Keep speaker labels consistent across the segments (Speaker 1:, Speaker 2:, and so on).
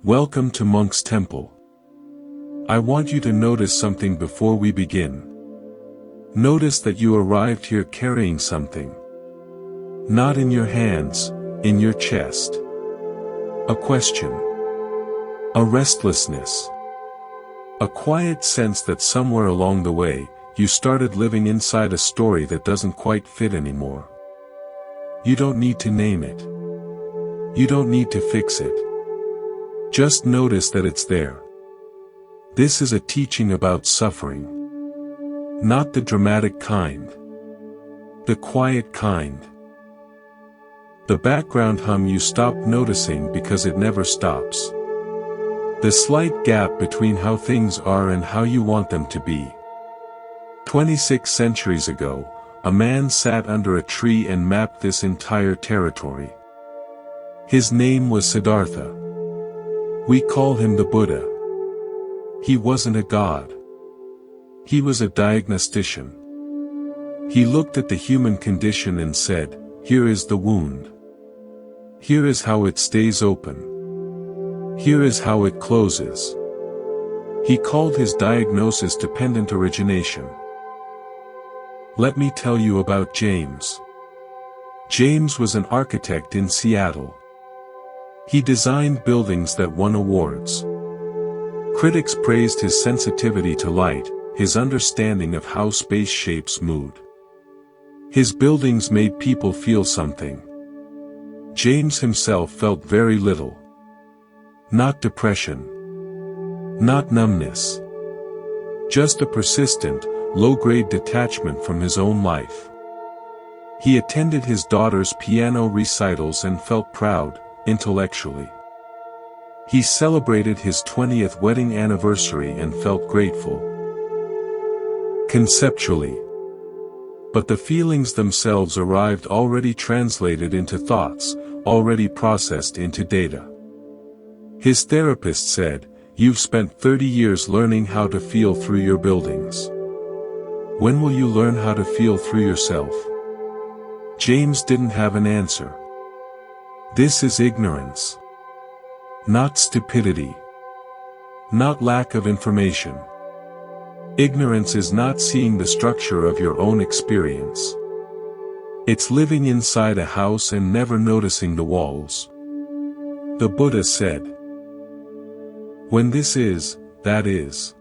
Speaker 1: Welcome to Monk's Temple. I want you to notice something before we begin. Notice that you arrived here carrying something. Not in your hands, in your chest. A question. A restlessness. A quiet sense that somewhere along the way, you started living inside a story that doesn't quite fit anymore. You don't need to name it. You don't need to fix it. Just notice that it's there. This is a teaching about suffering. Not the dramatic kind. The quiet kind. The background hum you stop noticing because it never stops. The slight gap between how things are and how you want them to be. 26 centuries ago, a man sat under a tree and mapped this entire territory. His name was Siddhartha. We call him the Buddha. He wasn't a god. He was a diagnostician. He looked at the human condition and said, "Here is the wound. Here is how it stays open. Here is how it closes." He called his diagnosis dependent origination. Let me tell you about James. James was an architect in Seattle. He designed buildings that won awards. Critics praised his sensitivity to light, his understanding of how space shapes mood. His buildings made people feel something. James himself felt very little. Not depression. Not numbness. Just a persistent, low-grade detachment from his own life. He attended his daughter's piano recitals and felt proud, intellectually. He celebrated his 20th wedding anniversary and felt grateful. Conceptually. But the feelings themselves arrived already translated into thoughts, already processed into data. His therapist said, "You've spent 30 years learning how to feel through your buildings. When will you learn how to feel through yourself?" James didn't have an answer. This is ignorance. Not stupidity. Not lack of information. Ignorance is not seeing the structure of your own experience. It's living inside a house and never noticing the walls. The Buddha said, "When this is, that is."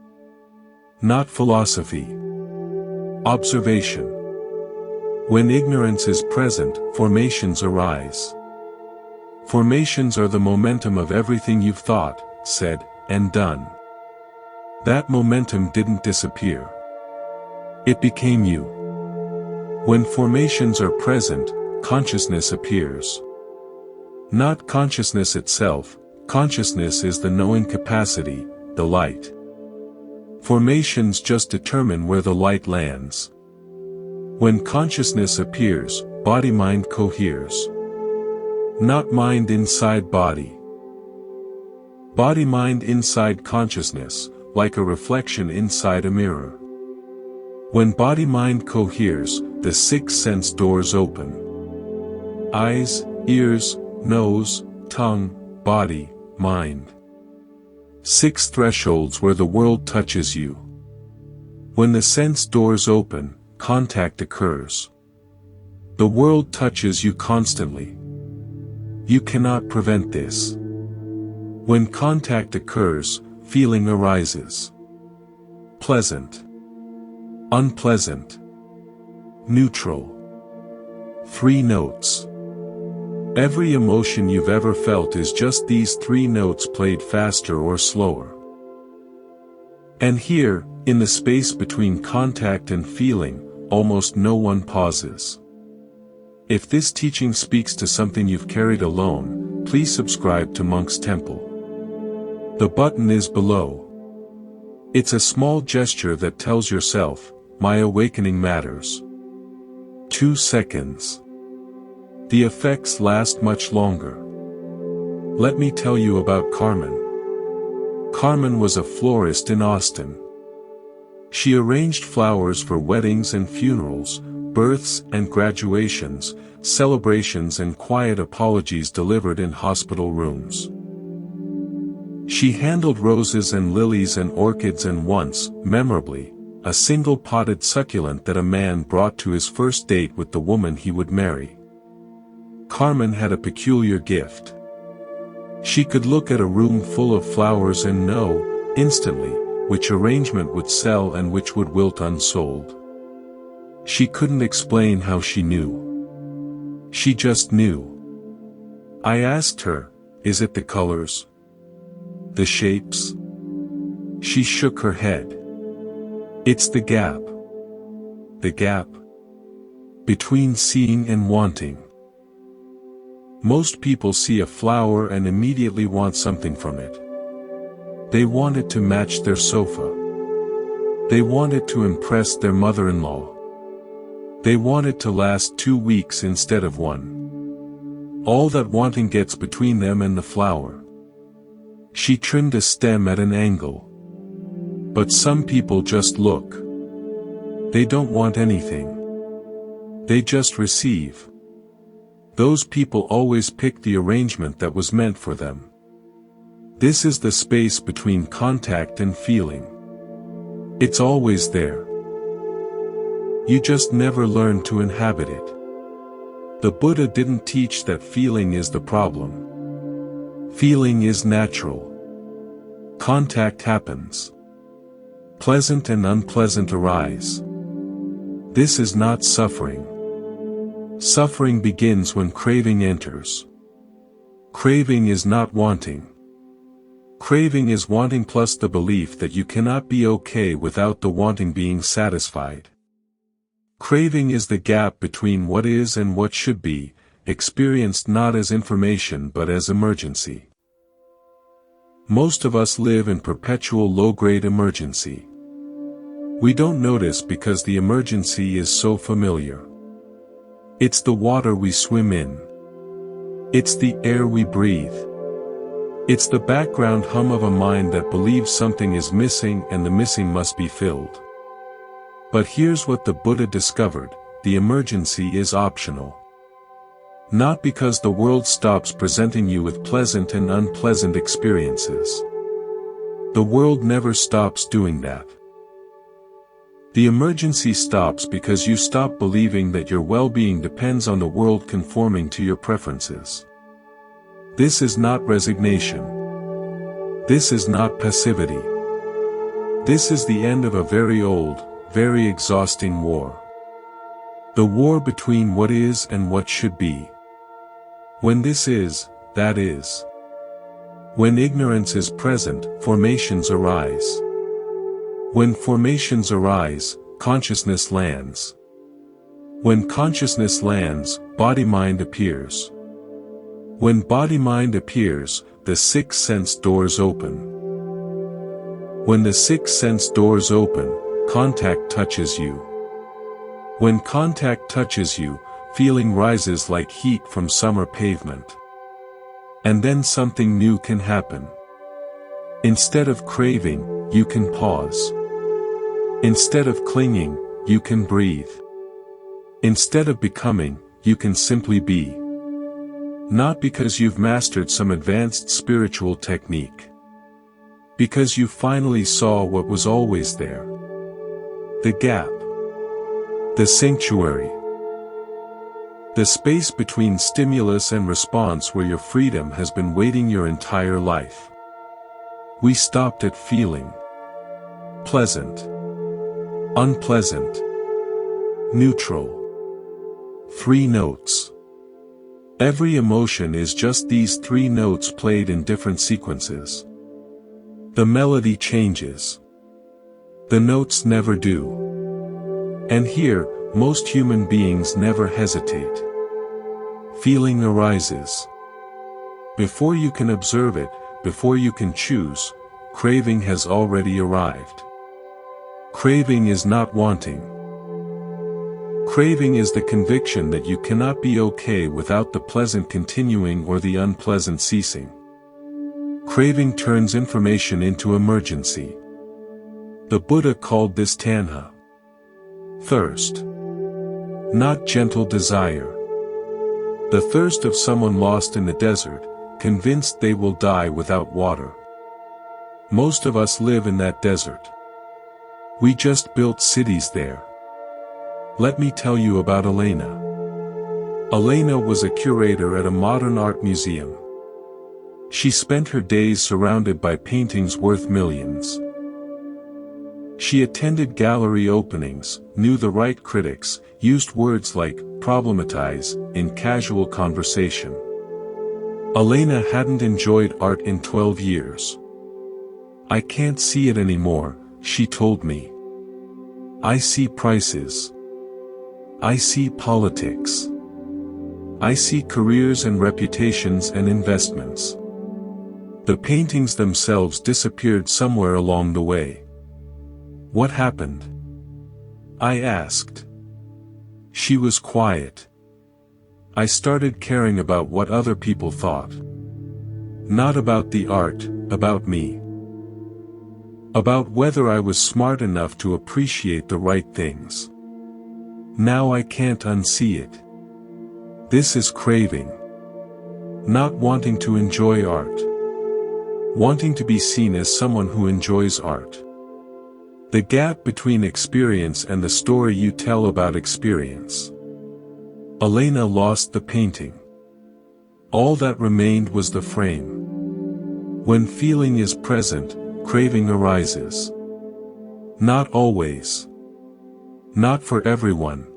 Speaker 1: Not philosophy. Observation. When ignorance is present, formations arise. Formations are the momentum of everything you've thought, said, and done. That momentum didn't disappear. It became you. When formations are present, consciousness appears. Not consciousness itself, consciousness is the knowing capacity, the light. Formations just determine where the light lands. When consciousness appears, body-mind coheres. Not mind inside body. Body-mind inside consciousness, like a reflection inside a mirror. When body-mind coheres, the sixth sense doors open. Eyes, ears, nose, tongue, body, mind. 6 thresholds where the world touches you. When the sense doors open, contact occurs. The world touches you constantly. You cannot prevent this. When contact occurs, feeling arises. Pleasant. Unpleasant. Neutral. 3 notes. Every emotion you've ever felt is just these 3 notes played faster or slower. And here, in the space between contact and feeling, almost no one pauses. If this teaching speaks to something you've carried alone, please subscribe to Monk's Temple. The button is below. It's a small gesture that tells yourself, "My awakening matters." 2 seconds. The effects last much longer. Let me tell you about Carmen. Carmen was a florist in Austin. She arranged flowers for weddings and funerals, births and graduations, celebrations and quiet apologies delivered in hospital rooms. She handled roses and lilies and orchids and once, memorably, a single potted succulent that a man brought to his first date with the woman he would marry. Carmen had a peculiar gift. She could look at a room full of flowers and know, instantly, which arrangement would sell and which would wilt unsold. She couldn't explain how she knew. She just knew. I asked her, "Is it the colors? The shapes?" She shook her head. "It's the gap. The gap between seeing and wanting. Most people see a flower and immediately want something from it. They want it to match their sofa. They want it to impress their mother-in-law. They want it to last 2 weeks instead of 1. All that wanting gets between them and the flower. She trimmed a stem at an angle. But some people just look. They don't want anything. They just receive. Those people always pick the arrangement that was meant for them. This is the space between contact and feeling. It's always there. You just never learn to inhabit it. The Buddha didn't teach that feeling is the problem. Feeling is natural. Contact happens. Pleasant and unpleasant arise. This is not suffering. Suffering begins when craving enters. Craving is not wanting. Craving is wanting plus the belief that you cannot be okay without the wanting being satisfied. Craving is the gap between what is and what should be, experienced not as information but as emergency. Most of us live in perpetual low-grade emergency. We don't notice because the emergency is so familiar. It's the water we swim in. It's the air we breathe. It's the background hum of a mind that believes something is missing and the missing must be filled. But here's what the Buddha discovered: the emergency is optional. Not because the world stops presenting you with pleasant and unpleasant experiences. The world never stops doing that. The emergency stops because you stop believing that your well-being depends on the world conforming to your preferences. This is not resignation. This is not passivity. This is the end of a very old, very exhausting war. The war between what is and what should be. When this is, that is. When ignorance is present, formations arise. When formations arise, consciousness lands. When consciousness lands, body-mind appears. When body-mind appears, the sixth sense doors open. When the sixth sense doors open, contact touches you. When contact touches you, feeling rises like heat from summer pavement. And then something new can happen. Instead of craving, you can pause. Instead of clinging, you can breathe. Instead of becoming, you can simply be. Not because you've mastered some advanced spiritual technique. Because you finally saw what was always there. The gap. The sanctuary. The space between stimulus and response where your freedom has been waiting your entire life. We stopped at feeling. Pleasant. Unpleasant. Neutral. 3 notes. Every emotion is just these 3 notes played in different sequences. The melody changes. The notes never do. And here, most human beings never hesitate. Feeling arises. Before you can observe it, before you can choose, craving has already arrived. Craving is not wanting. Craving is the conviction that you cannot be okay without the pleasant continuing or the unpleasant ceasing. Craving turns information into emergency. The Buddha called this tanha. Thirst. Not gentle desire. The thirst of someone lost in the desert, convinced they will die without water. Most of us live in that desert. We just built cities there. Let me tell you about Elena. Elena was a curator at a modern art museum. She spent her days surrounded by paintings worth millions. She attended gallery openings, knew the right critics, used words like problematize in casual conversation. Elena hadn't enjoyed art in 12 years. I can't see it anymore, she told me. I see prices. I see politics. I see careers and reputations and investments. The paintings themselves disappeared somewhere along the way. What happened? I asked. She was quiet. I started caring about what other people thought. Not about the art, about me. About whether I was smart enough to appreciate the right things. Now I can't unsee it. This is craving. Not wanting to enjoy art. Wanting to be seen as someone who enjoys art. The gap between experience and the story you tell about experience. Elena lost the painting. All that remained was the frame. When feeling is present, craving arises. Not always. Not for everyone.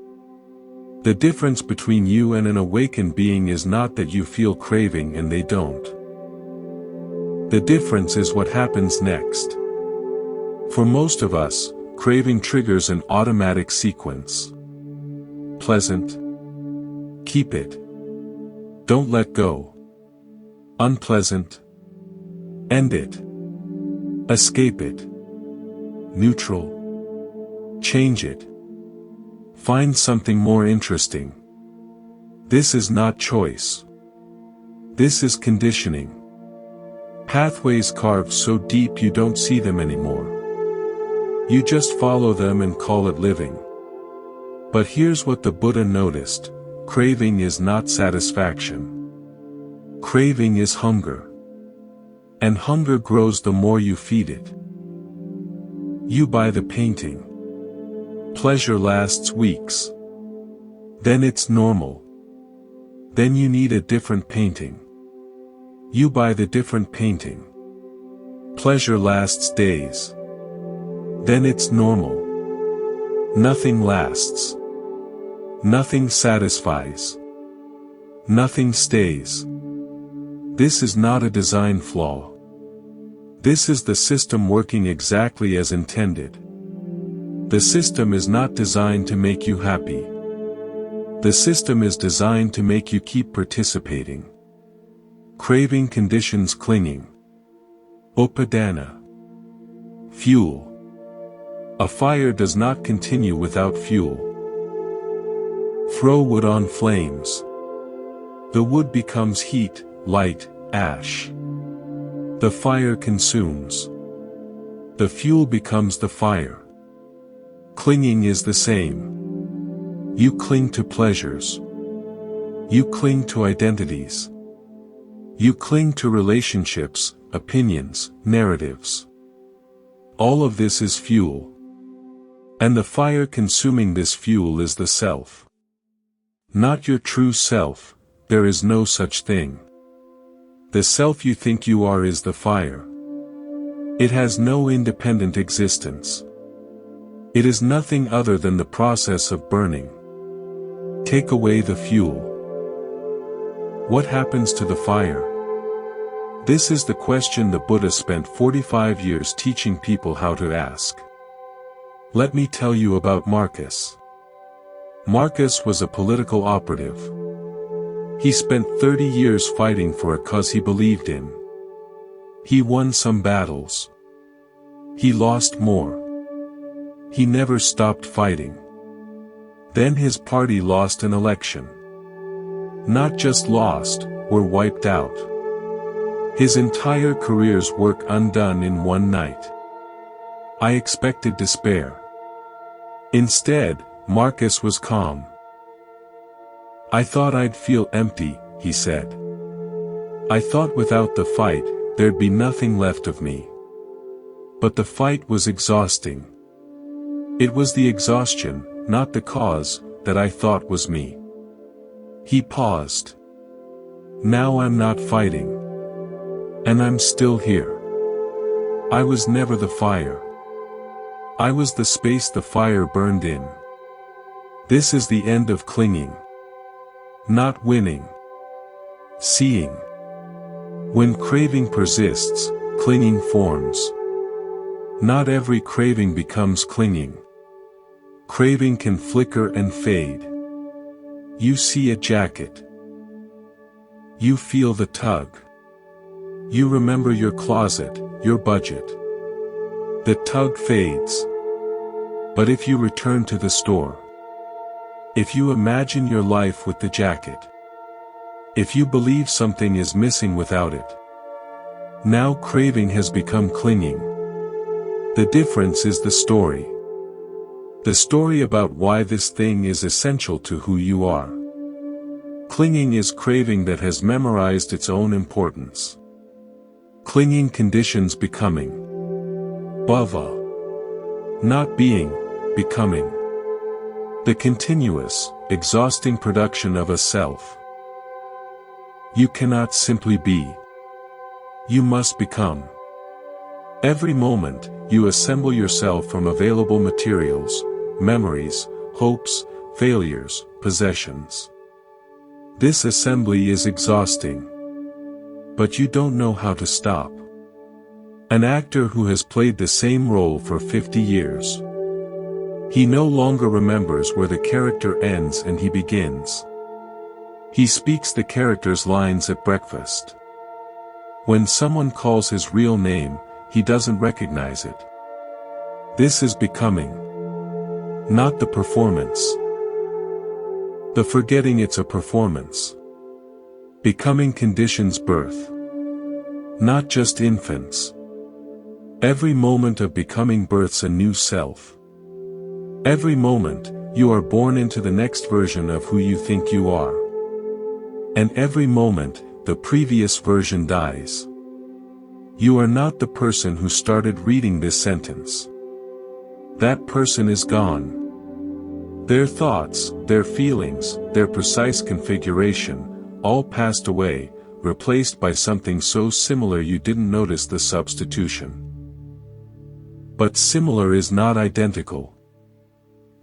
Speaker 1: The difference between you and an awakened being is not that you feel craving and they don't. The difference is what happens next. For most of us, craving triggers an automatic sequence. Pleasant. Keep it. Don't let go. Unpleasant. End it. Escape it. Neutral. Change it. Find something more interesting. This is not choice. This is conditioning. Pathways carved so deep you don't see them anymore. You just follow them and call it living. But here's what the Buddha noticed: craving is not satisfaction. Craving is hunger. And hunger grows the more you feed it. You buy the painting. Pleasure lasts weeks. Then it's normal. Then you need a different painting. You buy the different painting. Pleasure lasts days. Then it's normal. Nothing lasts. Nothing satisfies. Nothing stays. This is not a design flaw. This is the system working exactly as intended. The system is not designed to make you happy. The system is designed to make you keep participating. Craving conditions clinging. Upadana. Fuel. A fire does not continue without fuel. Throw wood on flames. The wood becomes heat, light, ash. The fire consumes. The fuel becomes the fire. Clinging is the same. You cling to pleasures. You cling to identities. You cling to relationships, opinions, narratives. All of this is fuel. And the fire consuming this fuel is the self. Not your true self, there is no such thing. The self you think you are is the fire. It has no independent existence. It is nothing other than the process of burning. Take away the fuel. What happens to the fire? This is the question the Buddha spent 45 years teaching people how to ask. Let me tell you about Marcus. Marcus was a political operative. He spent 30 years fighting for a cause he believed in. He won some battles. He lost more. He never stopped fighting. Then his party lost an election. Not just lost, were wiped out. His entire career's work undone in one night. I expected despair. Instead, Marcus was calm. I thought I'd feel empty, he said. I thought without the fight, there'd be nothing left of me. But the fight was exhausting. It was the exhaustion, not the cause, that I thought was me. He paused. Now I'm not fighting. And I'm still here. I was never the fire. I was the space the fire burned in. This is the end of clinging. Not winning. Seeing. When craving persists, clinging forms. Not every craving becomes clinging. Craving can flicker and fade. You see a jacket. You feel the tug. You remember your closet, your budget. The tug fades. But if you return to the store, if you imagine your life with the jacket, if you believe something is missing without it, now craving has become clinging. The difference is the story. The story about why this thing is essential to who you are. Clinging is craving that has memorized its own importance. Clinging conditions becoming. Bhava. Not being, becoming. The continuous, exhausting production of a self. You cannot simply be. You must become. Every moment, you assemble yourself from available materials, memories, hopes, failures, possessions. This assembly is exhausting. But you don't know how to stop. An actor who has played the same role for 50 years. He no longer remembers where the character ends and he begins. He speaks the character's lines at breakfast. When someone calls his real name, he doesn't recognize it. This is becoming. Not the performance. The forgetting it's a performance. Becoming conditions birth. Not just infants. Every moment of becoming births a new self. Every moment, you are born into the next version of who you think you are. And every moment, the previous version dies. You are not the person who started reading this sentence. That person is gone. Their thoughts, their feelings, their precise configuration, all passed away, replaced by something so similar you didn't notice the substitution. But similar is not identical.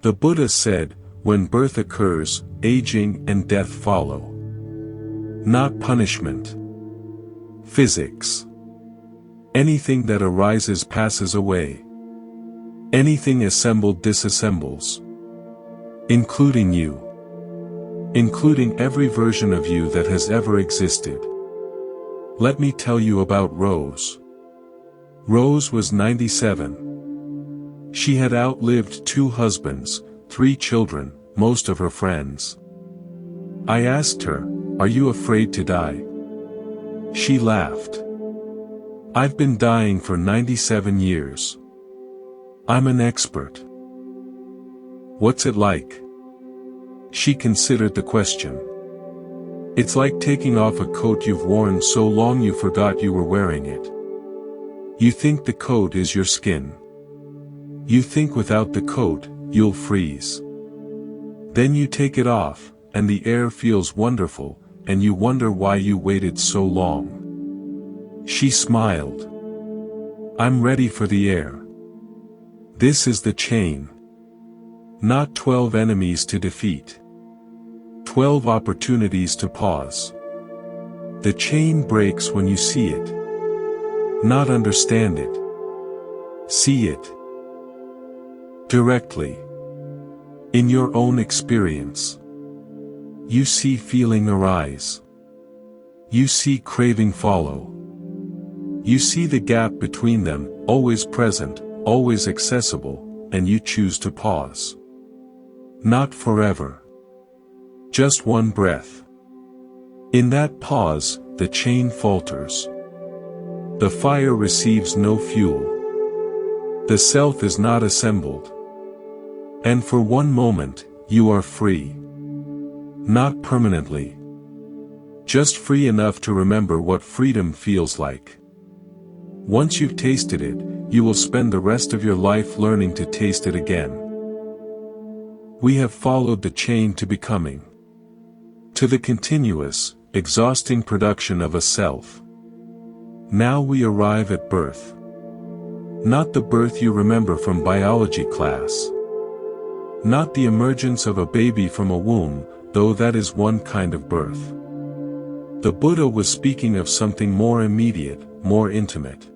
Speaker 1: The Buddha said, when birth occurs, aging and death follow. Not punishment. Physics. Anything that arises passes away. Anything assembled disassembles. Including you. Including every version of you that has ever existed. Let me tell you about Rose. Rose was 97. She had outlived 2 husbands, 3 children, most of her friends. I asked her, "Are you afraid to die?" She laughed. "I've been dying for 97 years. I'm an expert." "What's it like?" She considered the question. "It's like taking off a coat you've worn so long you forgot you were wearing it. You think the coat is your skin. You think without the coat, you'll freeze. Then you take it off, and the air feels wonderful, and you wonder why you waited so long." She smiled. "I'm ready for the air. This is the chain. Not 12 enemies to defeat. 12 opportunities to pause. The chain breaks when you see it. Not understand it. See it. Directly. In your own experience. You see feeling arise. You see craving follow. You see the gap between them, always present, always accessible, and you choose to pause. Not forever. Just one breath. In that pause, the chain falters. The fire receives no fuel. The self is not assembled. And for one moment, you are free. Not permanently. Just free enough to remember what freedom feels like. Once you've tasted it, you will spend the rest of your life learning to taste it again. We have followed the chain to becoming. To the continuous, exhausting production of a self. Now we arrive at birth. Not the birth you remember from biology class. Not the emergence of a baby from a womb, though that is one kind of birth. The Buddha was speaking of something more immediate, more intimate.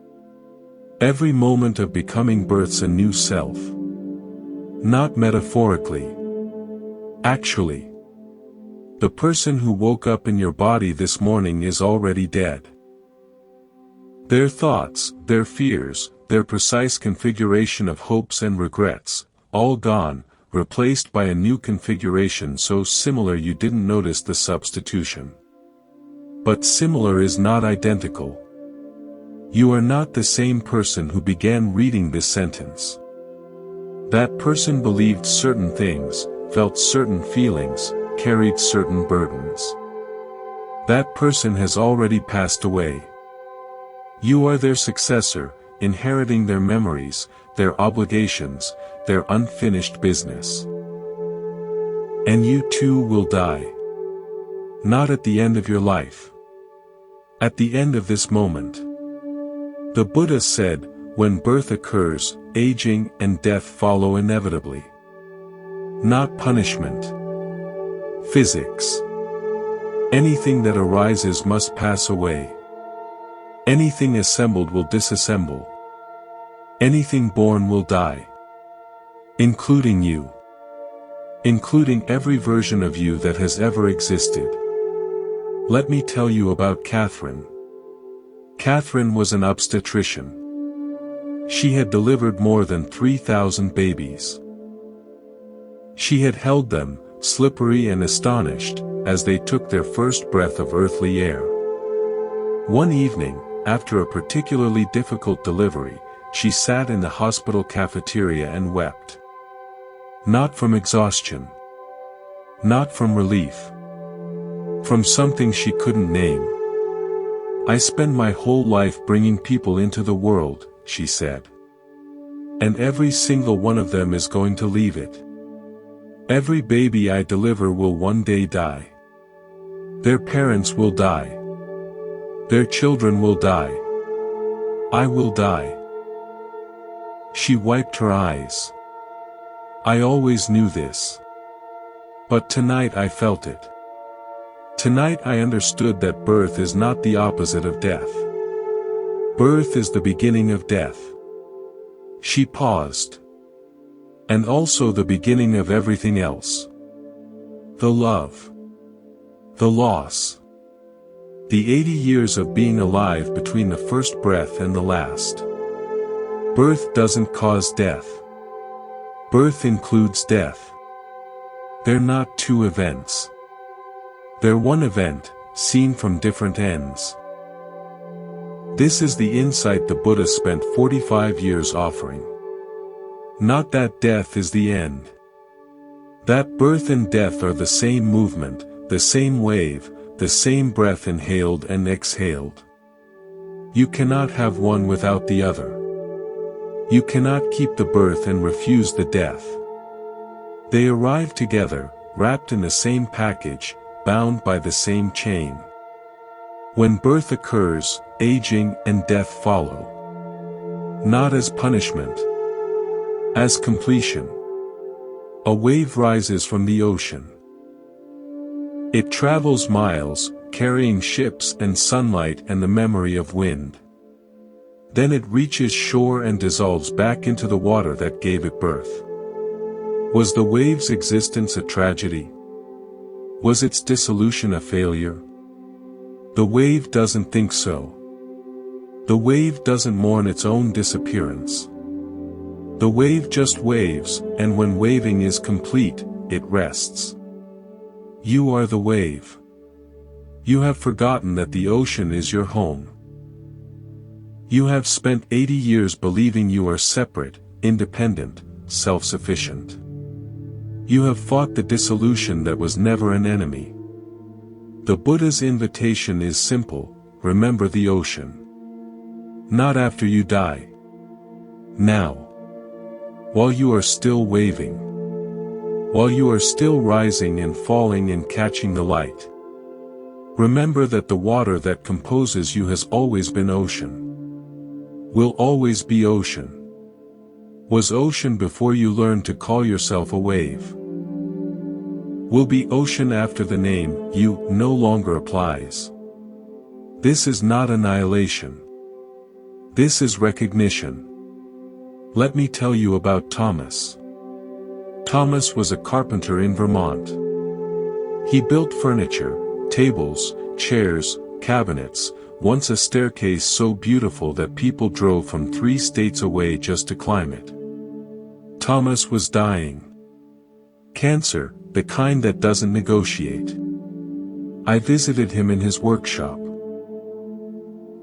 Speaker 1: Every moment of becoming births a new self. Not metaphorically. Actually. The person who woke up in your body this morning is already dead. Their thoughts, their fears, their precise configuration of hopes and regrets, all gone, replaced by a new configuration so similar you didn't notice the substitution. But similar is not identical. You are not the same person who began reading this sentence. That person believed certain things, felt certain feelings, carried certain burdens. That person has already passed away. You are their successor, inheriting their memories, their obligations, their unfinished business. And you too will die. Not at the end of your life. At the end of this moment. The Buddha said, when birth occurs, aging and death follow inevitably. Not punishment. Physics. Anything that arises must pass away. Anything assembled will disassemble. Anything born will die. Including you. Including every version of you that has ever existed. Let me tell you about Catherine. Catherine was an obstetrician. She had delivered more than 3,000 babies. She had held them, slippery and astonished, as they took their first breath of earthly air. One evening, after a particularly difficult delivery, she sat in the hospital cafeteria and wept. Not from exhaustion. Not from relief. From something she couldn't name. I spend my whole life bringing people into the world, she said. And every single one of them is going to leave it. Every baby I deliver will one day die. Their parents will die. Their children will die. I will die. She wiped her eyes. I always knew this. But tonight I felt it. Tonight I understood that birth is not the opposite of death. Birth is the beginning of death. She paused. And also the beginning of everything else. The love. The loss. The 80 years of being alive between the first breath and the last. Birth doesn't cause death. Birth includes death. They're not two events. They're one event, seen from different ends. This is the insight the Buddha spent 45 years offering. Not that death is the end. That birth and death are the same movement, the same wave, the same breath inhaled and exhaled. You cannot have one without the other. You cannot keep the birth and refuse the death. They arrive together, wrapped in the same package, bound by the same chain. When birth occurs, aging and death follow. Not as punishment. As completion. A wave rises from the ocean. It travels miles, carrying ships and sunlight and the memory of wind. Then it reaches shore and dissolves back into the water that gave it birth. Was the wave's existence a tragedy? Was its dissolution a failure? The wave doesn't think so. The wave doesn't mourn its own disappearance. The wave just waves, and when waving is complete, it rests. You are the wave. You have forgotten that the ocean is your home. You have spent 80 years believing you are separate, independent, self-sufficient. You have fought the dissolution that was never an enemy. The Buddha's invitation is simple: remember the ocean. Not after you die. Now. While you are still waving. While you are still rising and falling and catching the light. Remember that the water that composes you has always been ocean. Will always be ocean. Was ocean before you learned to call yourself a wave. Will be ocean after the name, you, no longer applies. This is not annihilation. This is recognition. Let me tell you about Thomas. Thomas was a carpenter in Vermont. He built furniture, tables, chairs, cabinets, once a staircase so beautiful that people drove from 3 states away just to climb it. Thomas was dying. Cancer, the kind that doesn't negotiate. I visited him in his workshop.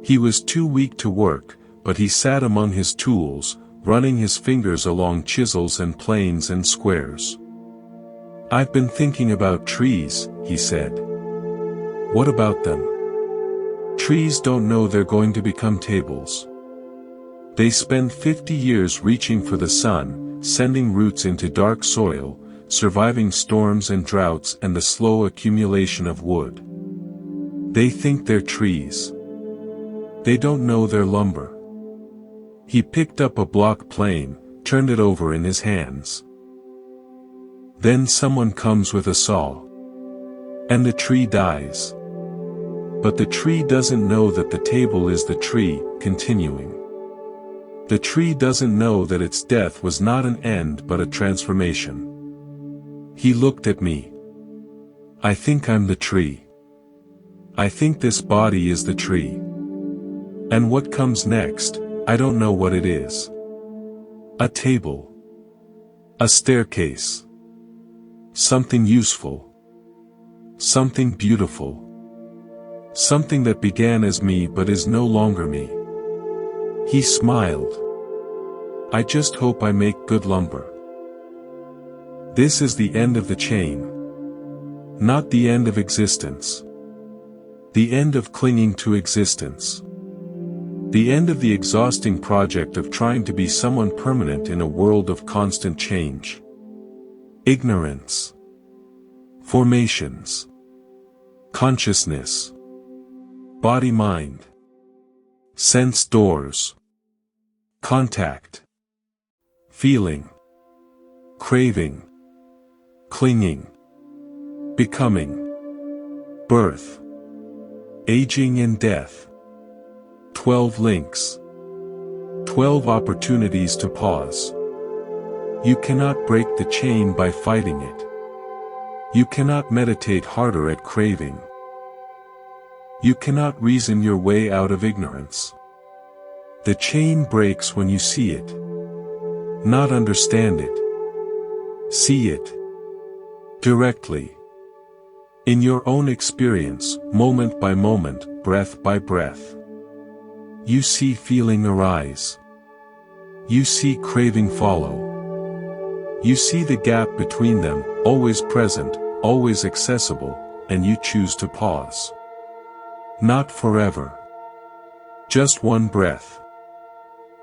Speaker 1: He was too weak to work, but he sat among his tools, running his fingers along chisels and planes and squares. I've been thinking about trees, he said. What about them? Trees don't know they're going to become tables. They spend 50 years reaching for the sun, sending roots into dark soil, surviving storms and droughts and the slow accumulation of wood. They think they're trees. They don't know they're lumber. He picked up a block plane, turned it over in his hands. Then someone comes with a saw. And the tree dies. But the tree doesn't know that the table is the tree, continuing. The tree doesn't know that its death was not an end but a transformation. He looked at me. I think I'm the tree. I think this body is the tree. And what comes next, I don't know what it is. A table. A staircase. Something useful. Something beautiful. Something that began as me but is no longer me. He smiled. I just hope I make good lumber. This is the end of the chain. Not the end of existence. The end of clinging to existence. The end of the exhausting project of trying to be someone permanent in a world of constant change. Ignorance. Formations. Consciousness. Body-mind. Sense doors. Contact. Feeling. Craving. Clinging. Becoming. Birth. Aging and death. 12 links. 12 opportunities to pause. You cannot break the chain by fighting it. You cannot meditate harder at craving. You cannot reason your way out of ignorance. The chain breaks when you see it. Not understand it. See it. Directly. In your own experience, moment by moment, breath by breath. You see feeling arise. You see craving follow. You see the gap between them, always present, always accessible, and you choose to pause. Not forever. Just one breath.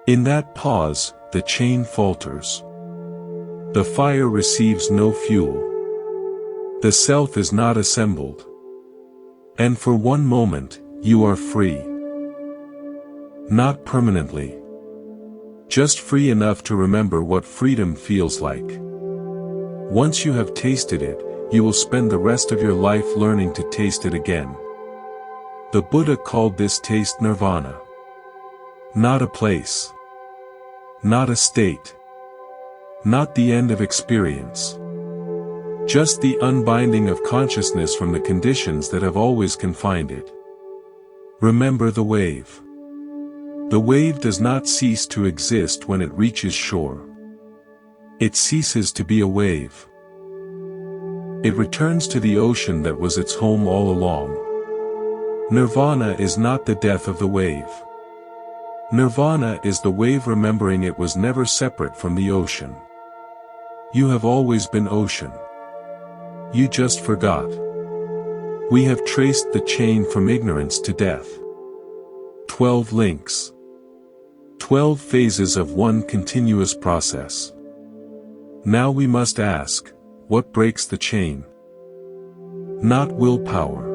Speaker 1: In that pause, the chain falters. The fire receives no fuel. The self is not assembled. And for one moment, you are free. Not permanently. Just free enough to remember what freedom feels like. Once you have tasted it, you will spend the rest of your life learning to taste it again. The Buddha called this taste nirvana. Not a place. Not a state. Not the end of experience. Just the unbinding of consciousness from the conditions that have always confined it. Remember the wave. The wave does not cease to exist when it reaches shore. It ceases to be a wave. It returns to the ocean that was its home all along. Nirvana is not the death of the wave. Nirvana is the wave remembering it was never separate from the ocean. You have always been ocean. You just forgot. We have traced the chain from ignorance to death. 12 links. 12 phases of one continuous process. Now we must ask, what breaks the chain? Not willpower.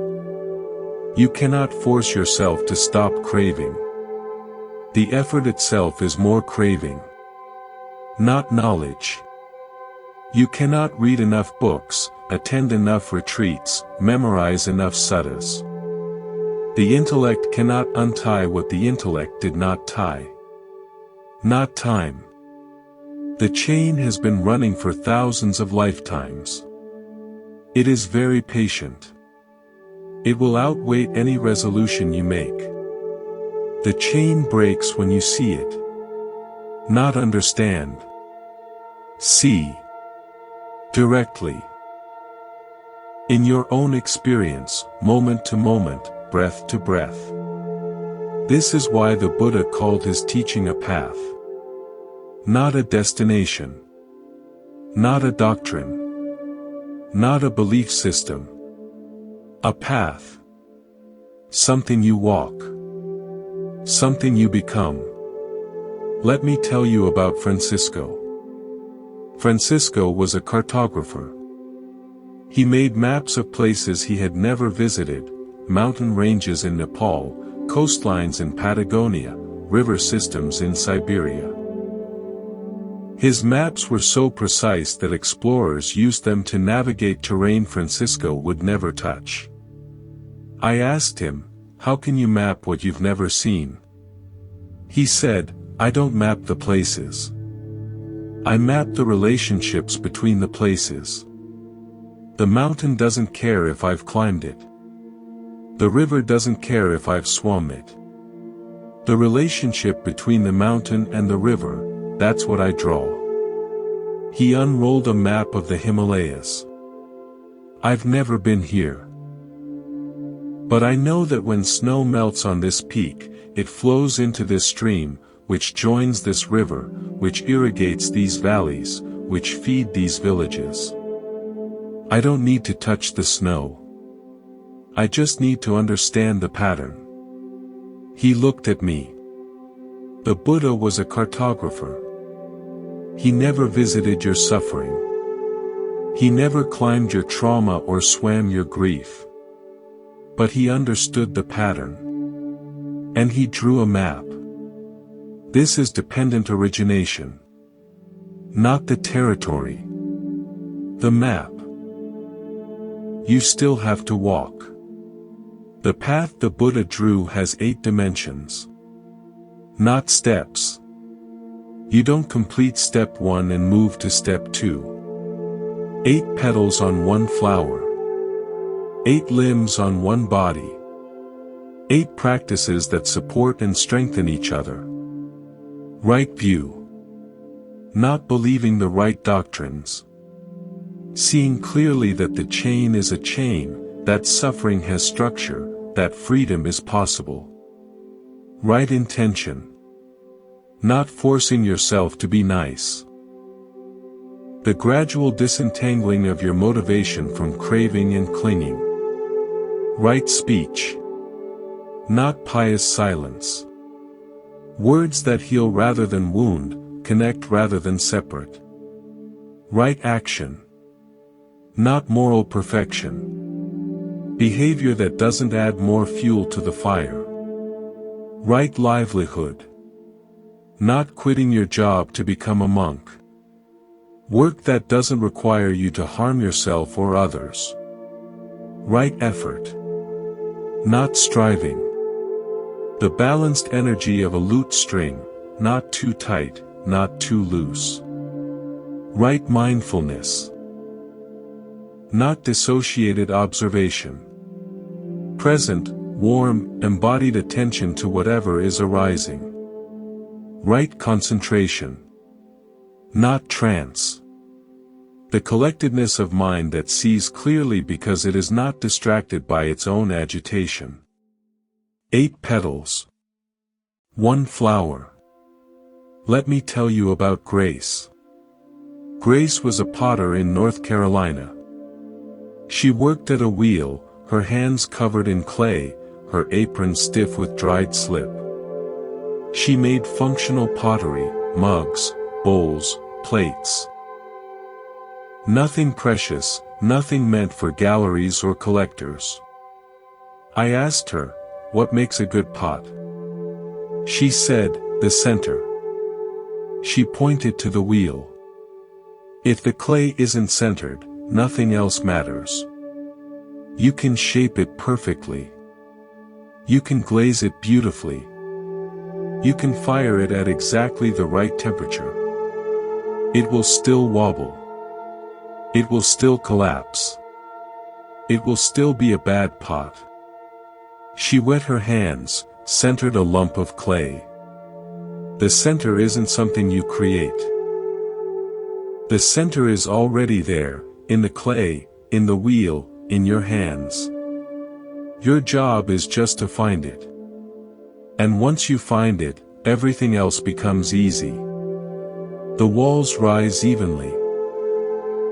Speaker 1: You cannot force yourself to stop craving. The effort itself is more craving. Not knowledge. You cannot read enough books, attend enough retreats, memorize enough suttas. The intellect cannot untie what the intellect did not tie. Not time. The chain has been running for thousands of lifetimes. It is very patient. It will outweigh any resolution you make. The chain breaks when you see it. Not understand. See. Directly. In your own experience, moment to moment, breath to breath. This is why the Buddha called his teaching a path. Not a destination. Not a doctrine. Not a belief system. A path. Something you walk. Something you become. Let me tell you about Francisco. Francisco was a cartographer. He made maps of places he had never visited, mountain ranges in Nepal, coastlines in Patagonia, river systems in Siberia. His maps were so precise that explorers used them to navigate terrain Francisco would never touch. I asked him, "How can you map what you've never seen?" He said, "I don't map the places. I map the relationships between the places. The mountain doesn't care if I've climbed it. The river doesn't care if I've swum it. The relationship between the mountain and the river, that's what I draw." He unrolled a map of the Himalayas. "I've never been here. But I know that when snow melts on this peak, it flows into this stream, which joins this river, which irrigates these valleys, which feed these villages. I don't need to touch the snow. I just need to understand the pattern." He looked at me. The Buddha was a cartographer. He never visited your suffering. He never climbed your trauma or swam your grief. But he understood the pattern. And he drew a map. This is dependent origination. Not the territory. The map. You still have to walk. The path the Buddha drew has 8 dimensions. Not steps. You don't complete step 1 and move to step 2. 8 petals on one flower. 8 limbs on one body. 8 practices that support and strengthen each other. Right view. Not believing the right doctrines. Seeing clearly that the chain is a chain, that suffering has structure, that freedom is possible. Right intention. Not forcing yourself to be nice. The gradual disentangling of your motivation from craving and clinging. Right speech. Not pious silence. Words that heal rather than wound, connect rather than separate. Right action. Not moral perfection. Behavior that doesn't add more fuel to the fire. Right livelihood. Not quitting your job to become a monk. Work that doesn't require you to harm yourself or others. Right effort. Not striving. The balanced energy of a lute string, not too tight, not too loose. Right mindfulness. Not dissociated observation. Present, warm, embodied attention to whatever is arising. Right concentration. Not trance. The collectedness of mind that sees clearly because it is not distracted by its own agitation. 8 petals. 1 flower. Let me tell you about Grace. Grace was a potter in North Carolina. She worked at a wheel, her hands covered in clay, her apron stiff with dried slip. She made functional pottery, mugs, bowls, plates. Nothing precious, nothing meant for galleries or collectors. I asked her, what makes a good pot? She said, the center. She pointed to the wheel. If the clay isn't centered, nothing else matters. You can shape it perfectly. You can glaze it beautifully. You can fire it at exactly the right temperature. It will still wobble. It will still collapse. It will still be a bad pot. She wet her hands, centered a lump of clay. The center isn't something you create. The center is already there, in the clay, in the wheel, in your hands. Your job is just to find it. And once you find it, everything else becomes easy. The walls rise evenly.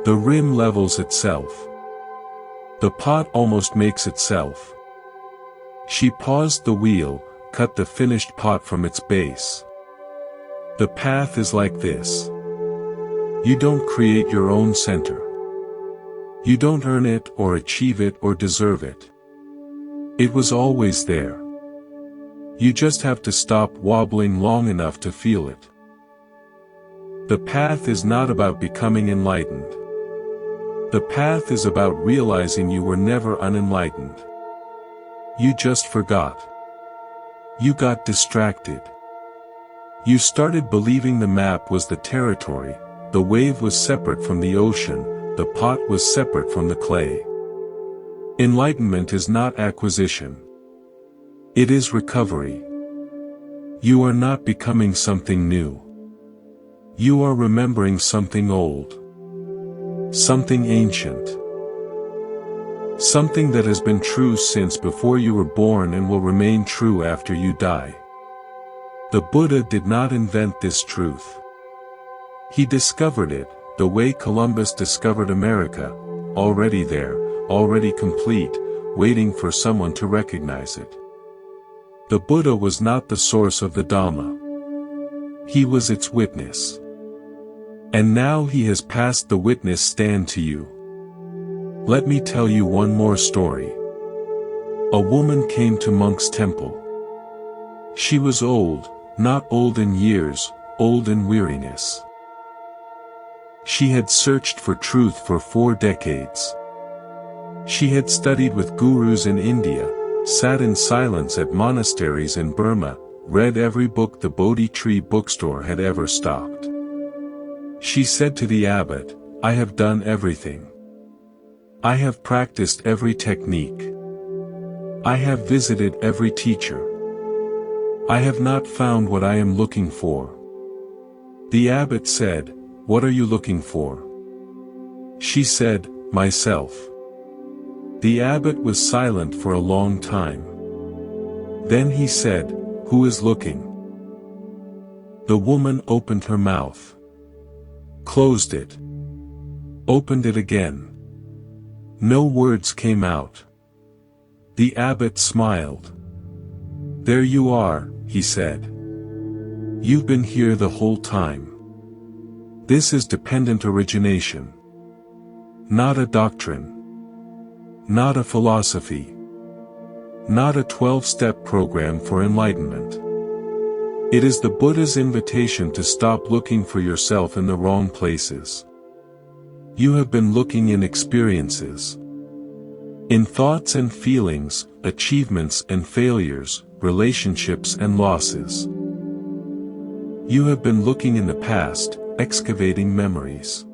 Speaker 1: The rim levels itself. The pot almost makes itself. She paused the wheel, cut the finished pot from its base. The path is like this. You don't create your own center. You don't earn it or achieve it or deserve it. It was always there. You just have to stop wobbling long enough to feel it. The path is not about becoming enlightened. The path is about realizing you were never unenlightened. You just forgot. You got distracted. You started believing the map was the territory, the wave was separate from the ocean, the pot was separate from the clay. Enlightenment is not acquisition. It is recovery. You are not becoming something new. You are remembering something old. Something ancient. Something that has been true since before you were born and will remain true after you die. The Buddha did not invent this truth. He discovered it, the way Columbus discovered America, already there, already complete, waiting for someone to recognize it. The Buddha was not the source of the Dhamma. He was its witness. And now he has passed the witness stand to you. Let me tell you one more story. A woman came to monk's temple. She was old, not old in years, old in weariness. She had searched for truth for 4 decades. She had studied with gurus in India, sat in silence at monasteries in Burma, read every book the Bodhi Tree bookstore had ever stocked. She said to the abbot, I have done everything. I have practiced every technique. I have visited every teacher. I have not found what I am looking for. The abbot said, What are you looking for? She said, Myself. The abbot was silent for a long time. Then he said, Who is looking? The woman opened her mouth. Closed it. Opened it again. No words came out. The abbot smiled. There you are, he said. You've been here the whole time. This is dependent origination. Not a doctrine. Not a philosophy. Not a 12-step program for enlightenment. It is the Buddha's invitation to stop looking for yourself in the wrong places. You have been looking in experiences. In thoughts and feelings, achievements and failures, relationships and losses. You have been looking in the past, excavating memories.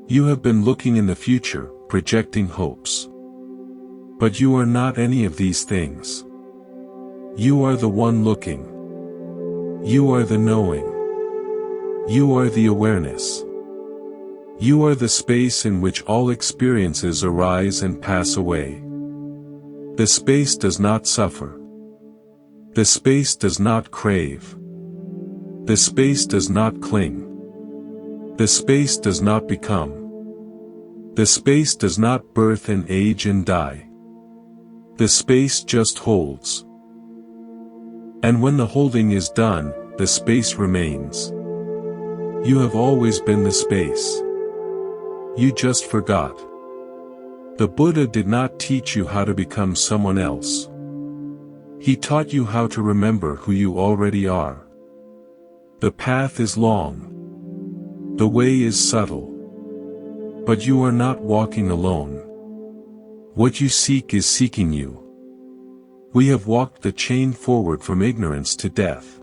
Speaker 1: You have been looking in the future, projecting hopes. But you are not any of these things. You are the one looking. You are the knowing. You are the awareness. You are the space in which all experiences arise and pass away. The space does not suffer. The space does not crave. The space does not cling. The space does not become. The space does not birth and age and die. The space just holds. And when the holding is done, the space remains. You have always been the space. You just forgot. The Buddha did not teach you how to become someone else. He taught you how to remember who you already are. The path is long. The way is subtle. But you are not walking alone. What you seek is seeking you. We have walked the chain forward from ignorance to death.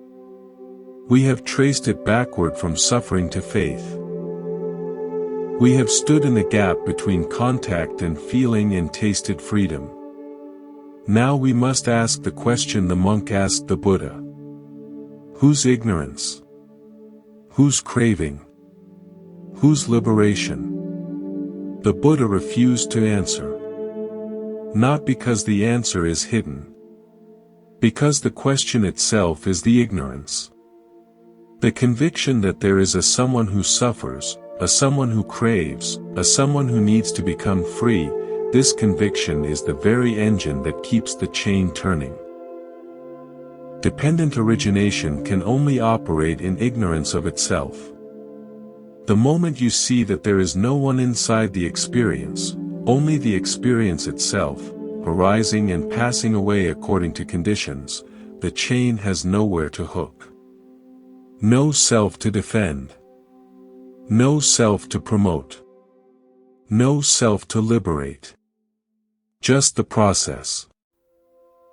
Speaker 1: We have traced it backward from suffering to faith. We have stood in the gap between contact and feeling and tasted freedom. Now we must ask the question the monk asked the Buddha. Whose ignorance? Whose craving? Whose liberation? The Buddha refused to answer. Not because the answer is hidden. Because the question itself is the ignorance. The conviction that there is a someone who suffers, a someone who craves, a someone who needs to become free, this conviction is the very engine that keeps the chain turning. Dependent origination can only operate in ignorance of itself. The moment you see that there is no one inside the experience, only the experience itself, arising and passing away according to conditions, the chain has nowhere to hook. No self to defend. No self to promote. No self to liberate. Just the process.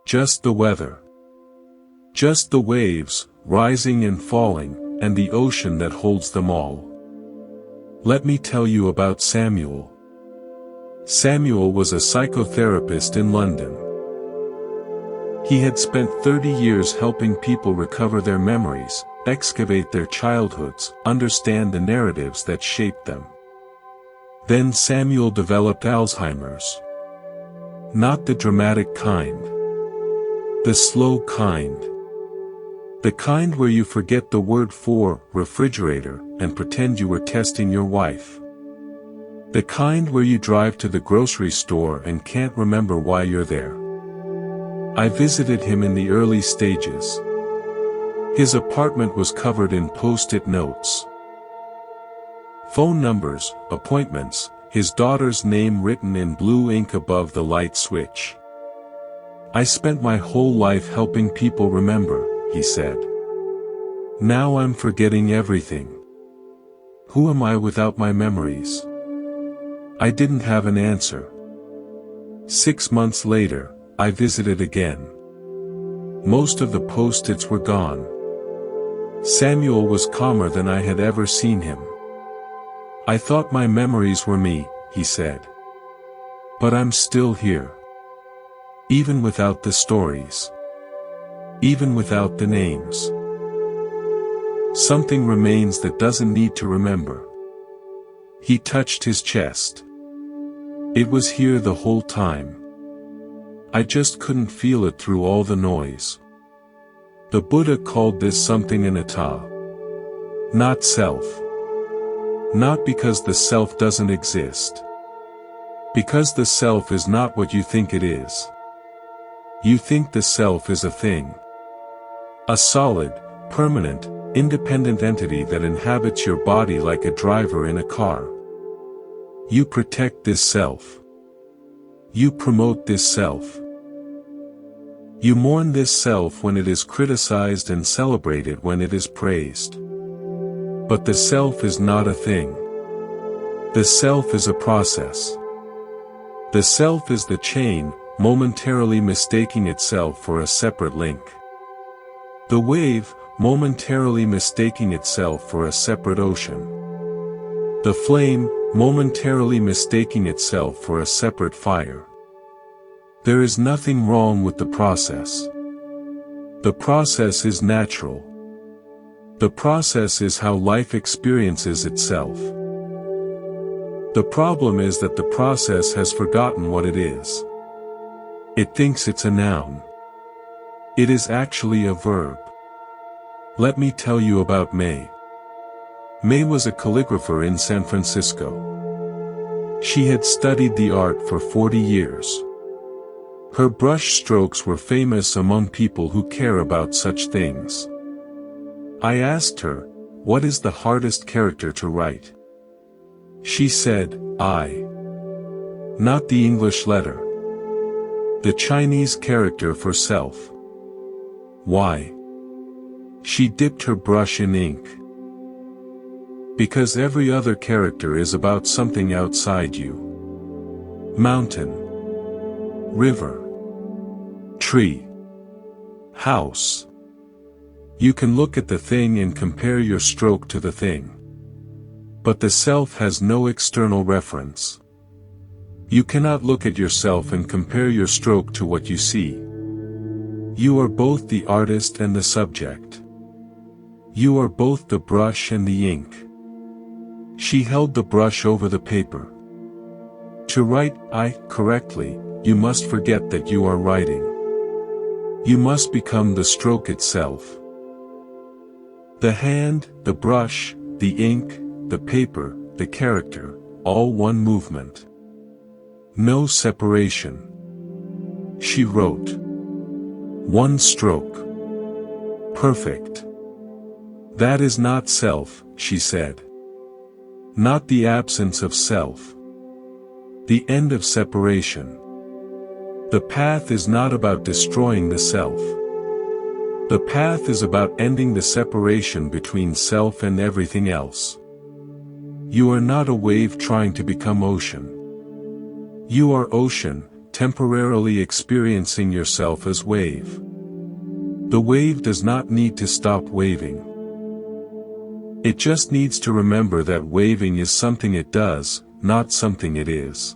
Speaker 1: Just the weather. Just the waves, rising and falling, and the ocean that holds them all. Let me tell you about Samuel. Samuel was a psychotherapist in London. He had spent 30 years helping people recover their memories, excavate their childhoods, understand the narratives that shaped them. Then Samuel developed Alzheimer's. Not the dramatic kind. The slow kind. The kind where you forget the word for refrigerator and pretend you were testing your wife. The kind where you drive to the grocery store and can't remember why you're there. I visited him in the early stages. His apartment was covered in post-it notes. Phone numbers, appointments, his daughter's name written in blue ink above the light switch. I spent my whole life helping people remember, he said. Now I'm forgetting everything. Who am I without my memories? I didn't have an answer. 6 months later, I visited again. Most of the post-its were gone. Samuel was calmer than I had ever seen him. I thought my memories were me, he said. But I'm still here. Even without the stories. Even without the names. Something remains that doesn't need to remember. He touched his chest. It was here the whole time. I just couldn't feel it through all the noise. The Buddha called this something anatta. Not self. Not because the self doesn't exist. Because the self is not what you think it is. You think the self is a thing. A solid, permanent, independent entity that inhabits your body like a driver in a car. You protect this self. You promote this self. You mourn this self when it is criticized and celebrate it when it is praised. But the self is not a thing. The self is a process. The self is the chain, momentarily mistaking itself for a separate link. The wave, momentarily mistaking itself for a separate ocean. The flame, momentarily mistaking itself for a separate fire. There is nothing wrong with the process. The process is natural. The process is how life experiences itself. The problem is that the process has forgotten what it is. It thinks it's a noun. It is actually a verb. Let me tell you about May. May was a calligrapher in San Francisco. She had studied the art for 40 years. Her brush strokes were famous among people who care about such things. I asked her, "What is the hardest character to write?" She said, "I." Not the English letter. The Chinese character for self. Why? She dipped her brush in ink. Because every other character is about something outside you. Mountain. River. Tree. House. You can look at the thing and compare your stroke to the thing. But the self has no external reference. You cannot look at yourself and compare your stroke to what you see. You are both the artist and the subject. You are both the brush and the ink. She held the brush over the paper. To write "I" correctly, you must forget that you are writing. You must become the stroke itself. The hand, the brush, the ink, the paper, the character, all one movement. No separation. She wrote. One stroke. Perfect. That is not self, she said. Not the absence of self. The end of separation. The path is not about destroying the self. The path is about ending the separation between self and everything else. You are not a wave trying to become ocean. You are ocean, temporarily experiencing yourself as wave. The wave does not need to stop waving. It just needs to remember that waving is something it does, not something it is.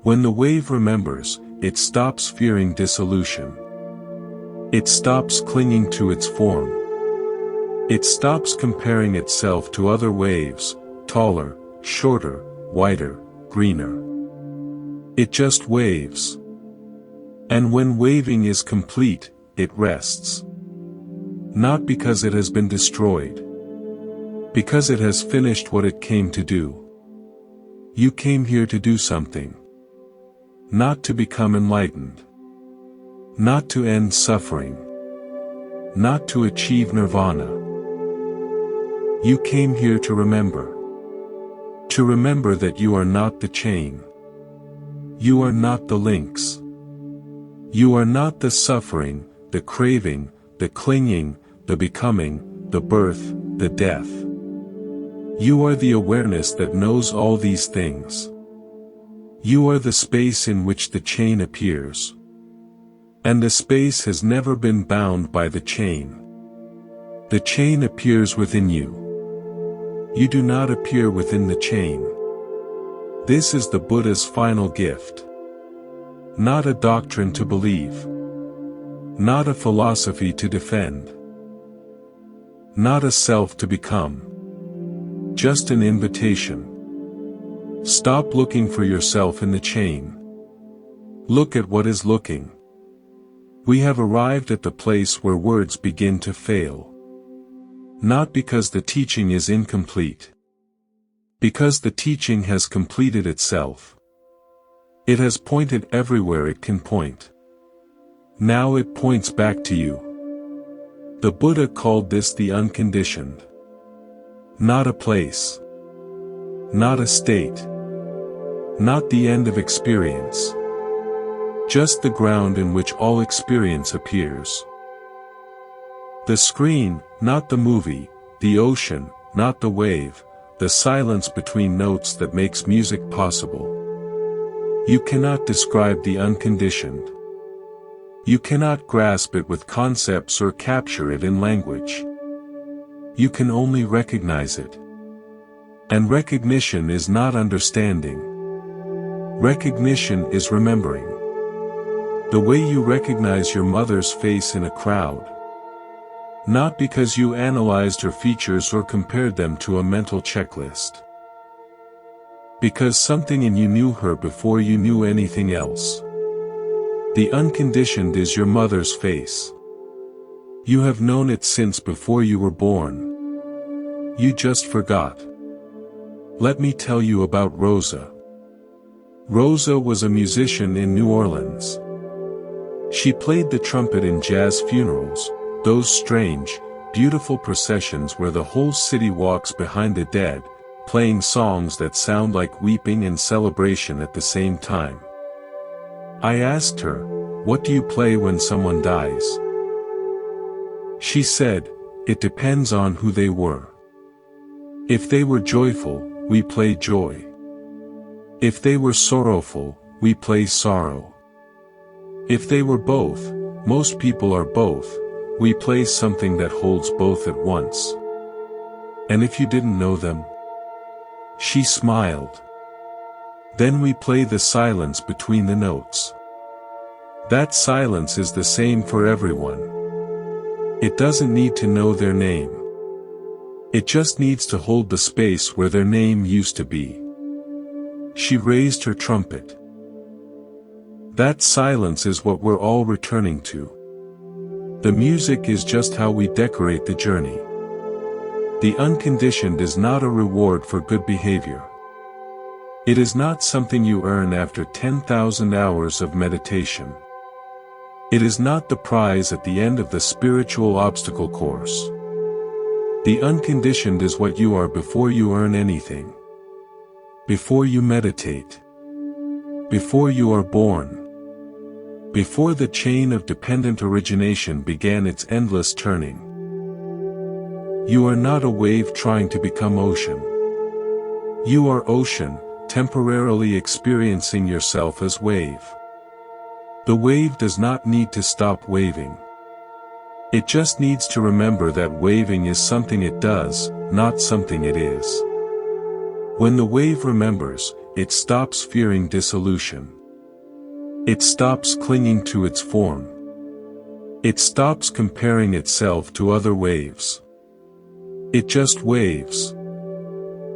Speaker 1: When the wave remembers, it stops fearing dissolution. It stops clinging to its form. It stops comparing itself to other waves, taller, shorter, wider, greener. It just waves. And when waving is complete, it rests. Not because it has been destroyed. Because it has finished what it came to do. You came here to do something. Not to become enlightened. Not to end suffering. Not to achieve nirvana. You came here to remember. To remember that you are not the chain. You are not the links. You are not the suffering, the craving, the clinging, the becoming, the birth, the death. You are the awareness that knows all these things. You are the space in which the chain appears. And the space has never been bound by the chain. The chain appears within you. You do not appear within the chain. This is the Buddha's final gift. Not a doctrine to believe. Not a philosophy to defend. Not a self to become. Just an invitation. Stop looking for yourself in the chain. Look at what is looking. We have arrived at the place where words begin to fail. Not because the teaching is incomplete. Because the teaching has completed itself. It has pointed everywhere it can point. Now it points back to you. The Buddha called this the unconditioned. Not a place. Not a state. Not the end of experience. Just the ground in which all experience appears. The screen, not the movie, the ocean, not the wave, the silence between notes that makes music possible. You cannot describe the unconditioned. You cannot grasp it with concepts or capture it in language. You can only recognize it. And recognition is not understanding. Recognition is remembering. The way you recognize your mother's face in a crowd. Not because you analyzed her features or compared them to a mental checklist. Because something in you knew her before you knew anything else. The unconditioned is your mother's face. You have known it since before you were born. You just forgot. Let me tell you about Rosa. Rosa was a musician in New Orleans. She played the trumpet in jazz funerals, those strange, beautiful processions where the whole city walks behind the dead, playing songs that sound like weeping and celebration at the same time. I asked her, "What do you play when someone dies?" She said, "It depends on who they were. If they were joyful, we play joy. If they were sorrowful, we play sorrow. If they were both, most people are both, we play something that holds both at once. And if you didn't know them?" She smiled. "Then we play the silence between the notes. That silence is the same for everyone. It doesn't need to know their name. It just needs to hold the space where their name used to be." She raised her trumpet. That silence is what we're all returning to. The music is just how we decorate the journey. The unconditioned is not a reward for good behavior. It is not something you earn after 10,000 hours of meditation. It is not the prize at the end of the spiritual obstacle course. The unconditioned is what you are before you earn anything. Before you meditate. Before you are born. Before the chain of dependent origination began its endless turning. You are not a wave trying to become ocean. You are ocean, temporarily experiencing yourself as wave. The wave does not need to stop waving. It just needs to remember that waving is something it does, not something it is. When the wave remembers, it stops fearing dissolution. It stops clinging to its form. It stops comparing itself to other waves. It just waves.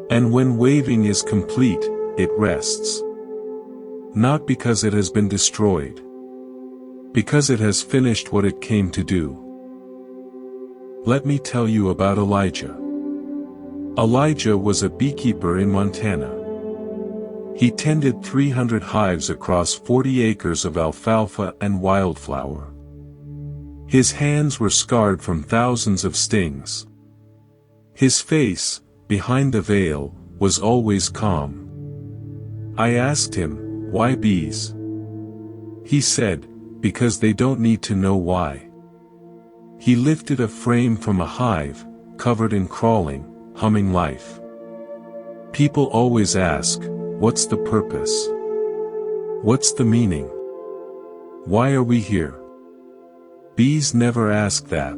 Speaker 1: And when waving is complete, it rests. Not because it has been destroyed. Because it has finished what it came to do. Let me tell you about Elijah. Elijah was a beekeeper in Montana. He tended 300 hives across 40 acres of alfalfa and wildflower. His hands were scarred from thousands of stings. His face, behind the veil, was always calm. I asked him, "Why bees?" He said, "Because they don't need to know why." He lifted a frame from a hive, covered in crawling, humming life. People always ask, "What's the purpose? What's the meaning? Why are we here?" Bees never ask that.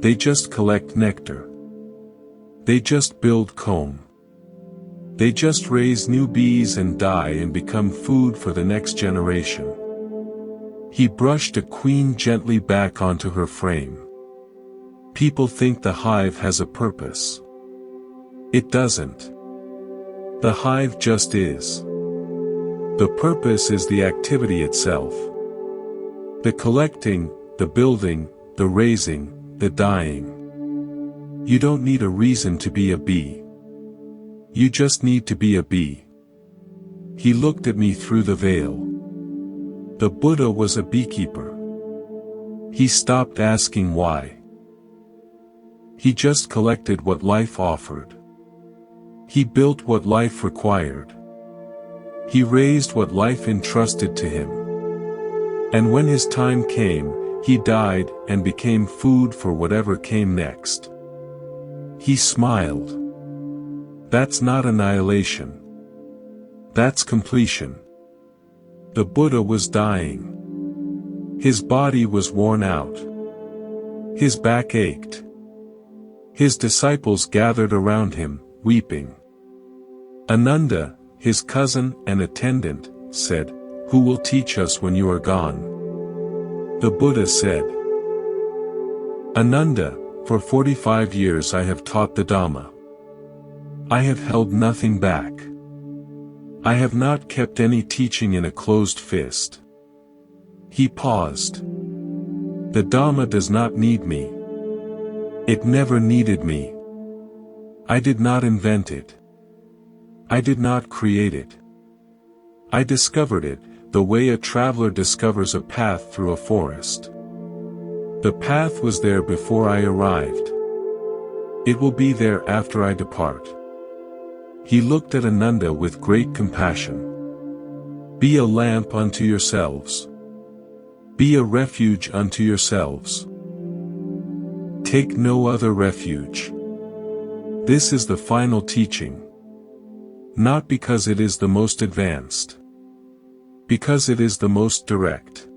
Speaker 1: They just collect nectar. They just build comb. They just raise new bees and die and become food for the next generation. He brushed a queen gently back onto her frame. People think the hive has a purpose. It doesn't. The hive just is. The purpose is the activity itself. The collecting, the building, the raising, the dying. You don't need a reason to be a bee. You just need to be a bee. He looked at me through the veil. The Buddha was a beekeeper. He stopped asking why. He just collected what life offered. He built what life required. He raised what life entrusted to him. And when his time came, he died and became food for whatever came next. He smiled. That's not annihilation. That's completion. The Buddha was dying. His body was worn out. His back ached. His disciples gathered around him, weeping. Ananda, his cousin and attendant, said, "Who will teach us when you are gone?" The Buddha said, "Ananda, for 45 years I have taught the Dhamma. I have held nothing back. I have not kept any teaching in a closed fist." He paused. The Dhamma does not need me. It never needed me. I did not invent it. I did not create it. I discovered it, the way a traveler discovers a path through a forest. The path was there before I arrived. It will be there after I depart. He looked at Ananda with great compassion. Be a lamp unto yourselves. Be a refuge unto yourselves. Take no other refuge. This is the final teaching. Not because it is the most advanced. Because it is the most direct.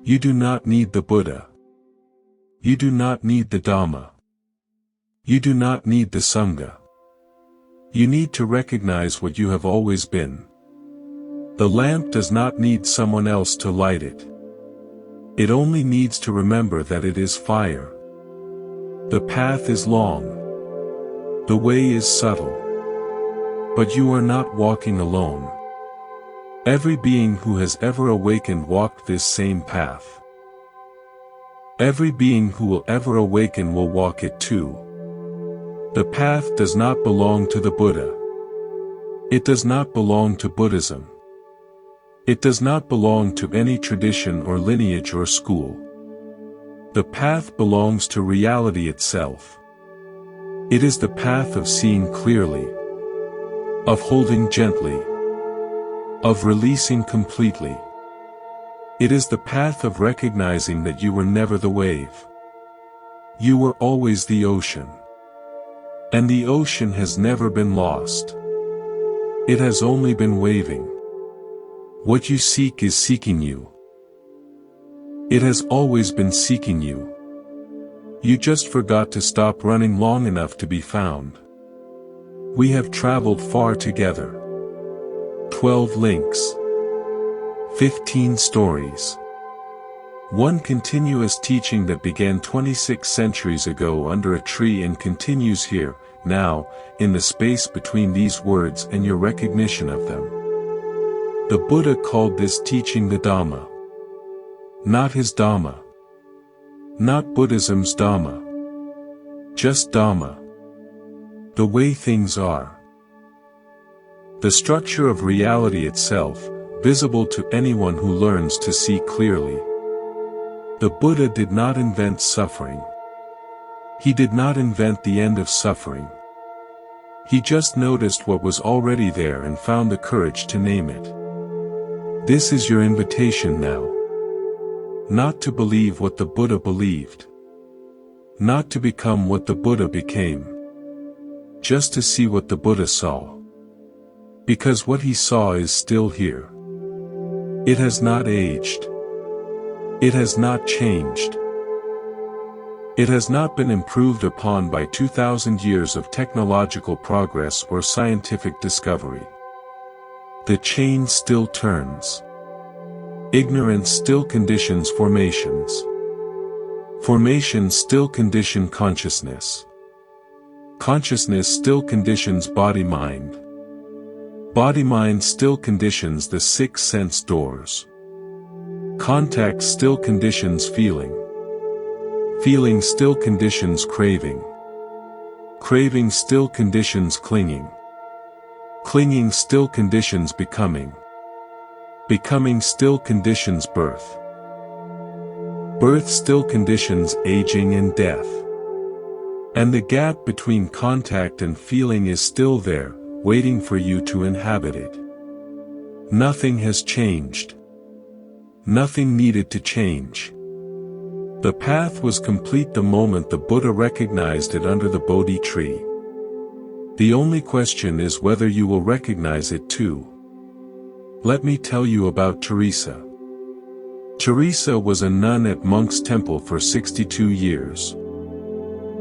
Speaker 1: You do not need the Buddha. You do not need the Dhamma. You do not need the Sangha. You need to recognize what you have always been. The lamp does not need someone else to light it. It only needs to remember that it is fire. The path is long. The way is subtle. But you are not walking alone. Every being who has ever awakened walked this same path. Every being who will ever awaken will walk it too. The path does not belong to the Buddha. It does not belong to Buddhism. It does not belong to any tradition or lineage or school. The path belongs to reality itself. It is the path of seeing clearly, of holding gently, of releasing completely. It is the path of recognizing that you were never the wave. You were always the ocean. And the ocean has never been lost. It has only been waving. What you seek is seeking you. It has always been seeking you. You just forgot to stop running long enough to be found. We have traveled far together. 12 links. 15 stories. One continuous teaching that began 26 centuries ago under a tree and continues here, now, in the space between these words and your recognition of them. The Buddha called this teaching the Dhamma. Not his Dhamma. Not Buddhism's Dhamma. Just Dhamma. The way things are. The structure of reality itself, visible to anyone who learns to see clearly. The Buddha did not invent suffering. He did not invent the end of suffering. He just noticed what was already there and found the courage to name it. This is your invitation now. Not to believe what the Buddha believed. Not to become what the Buddha became. Just to see what the Buddha saw. Because what he saw is still here. It has not aged. It has not changed. It has not been improved upon by 2,000 years of technological progress or scientific discovery. The chain still turns. Ignorance still conditions formations. Formations still condition consciousness. Consciousness still conditions body-mind. Body-mind still conditions the 6 sense doors. Contact still conditions feeling. Feeling still conditions craving. Craving still conditions clinging. Clinging still conditions becoming. Becoming still conditions birth. Birth still conditions aging and death. And the gap between contact and feeling is still there, waiting for you to inhabit it. Nothing has changed. Nothing needed to change. The path was complete the moment the Buddha recognized it under the Bodhi tree. The only question is whether you will recognize it too. Let me tell you about Teresa. Teresa was a nun at Monk's Temple for 62 years.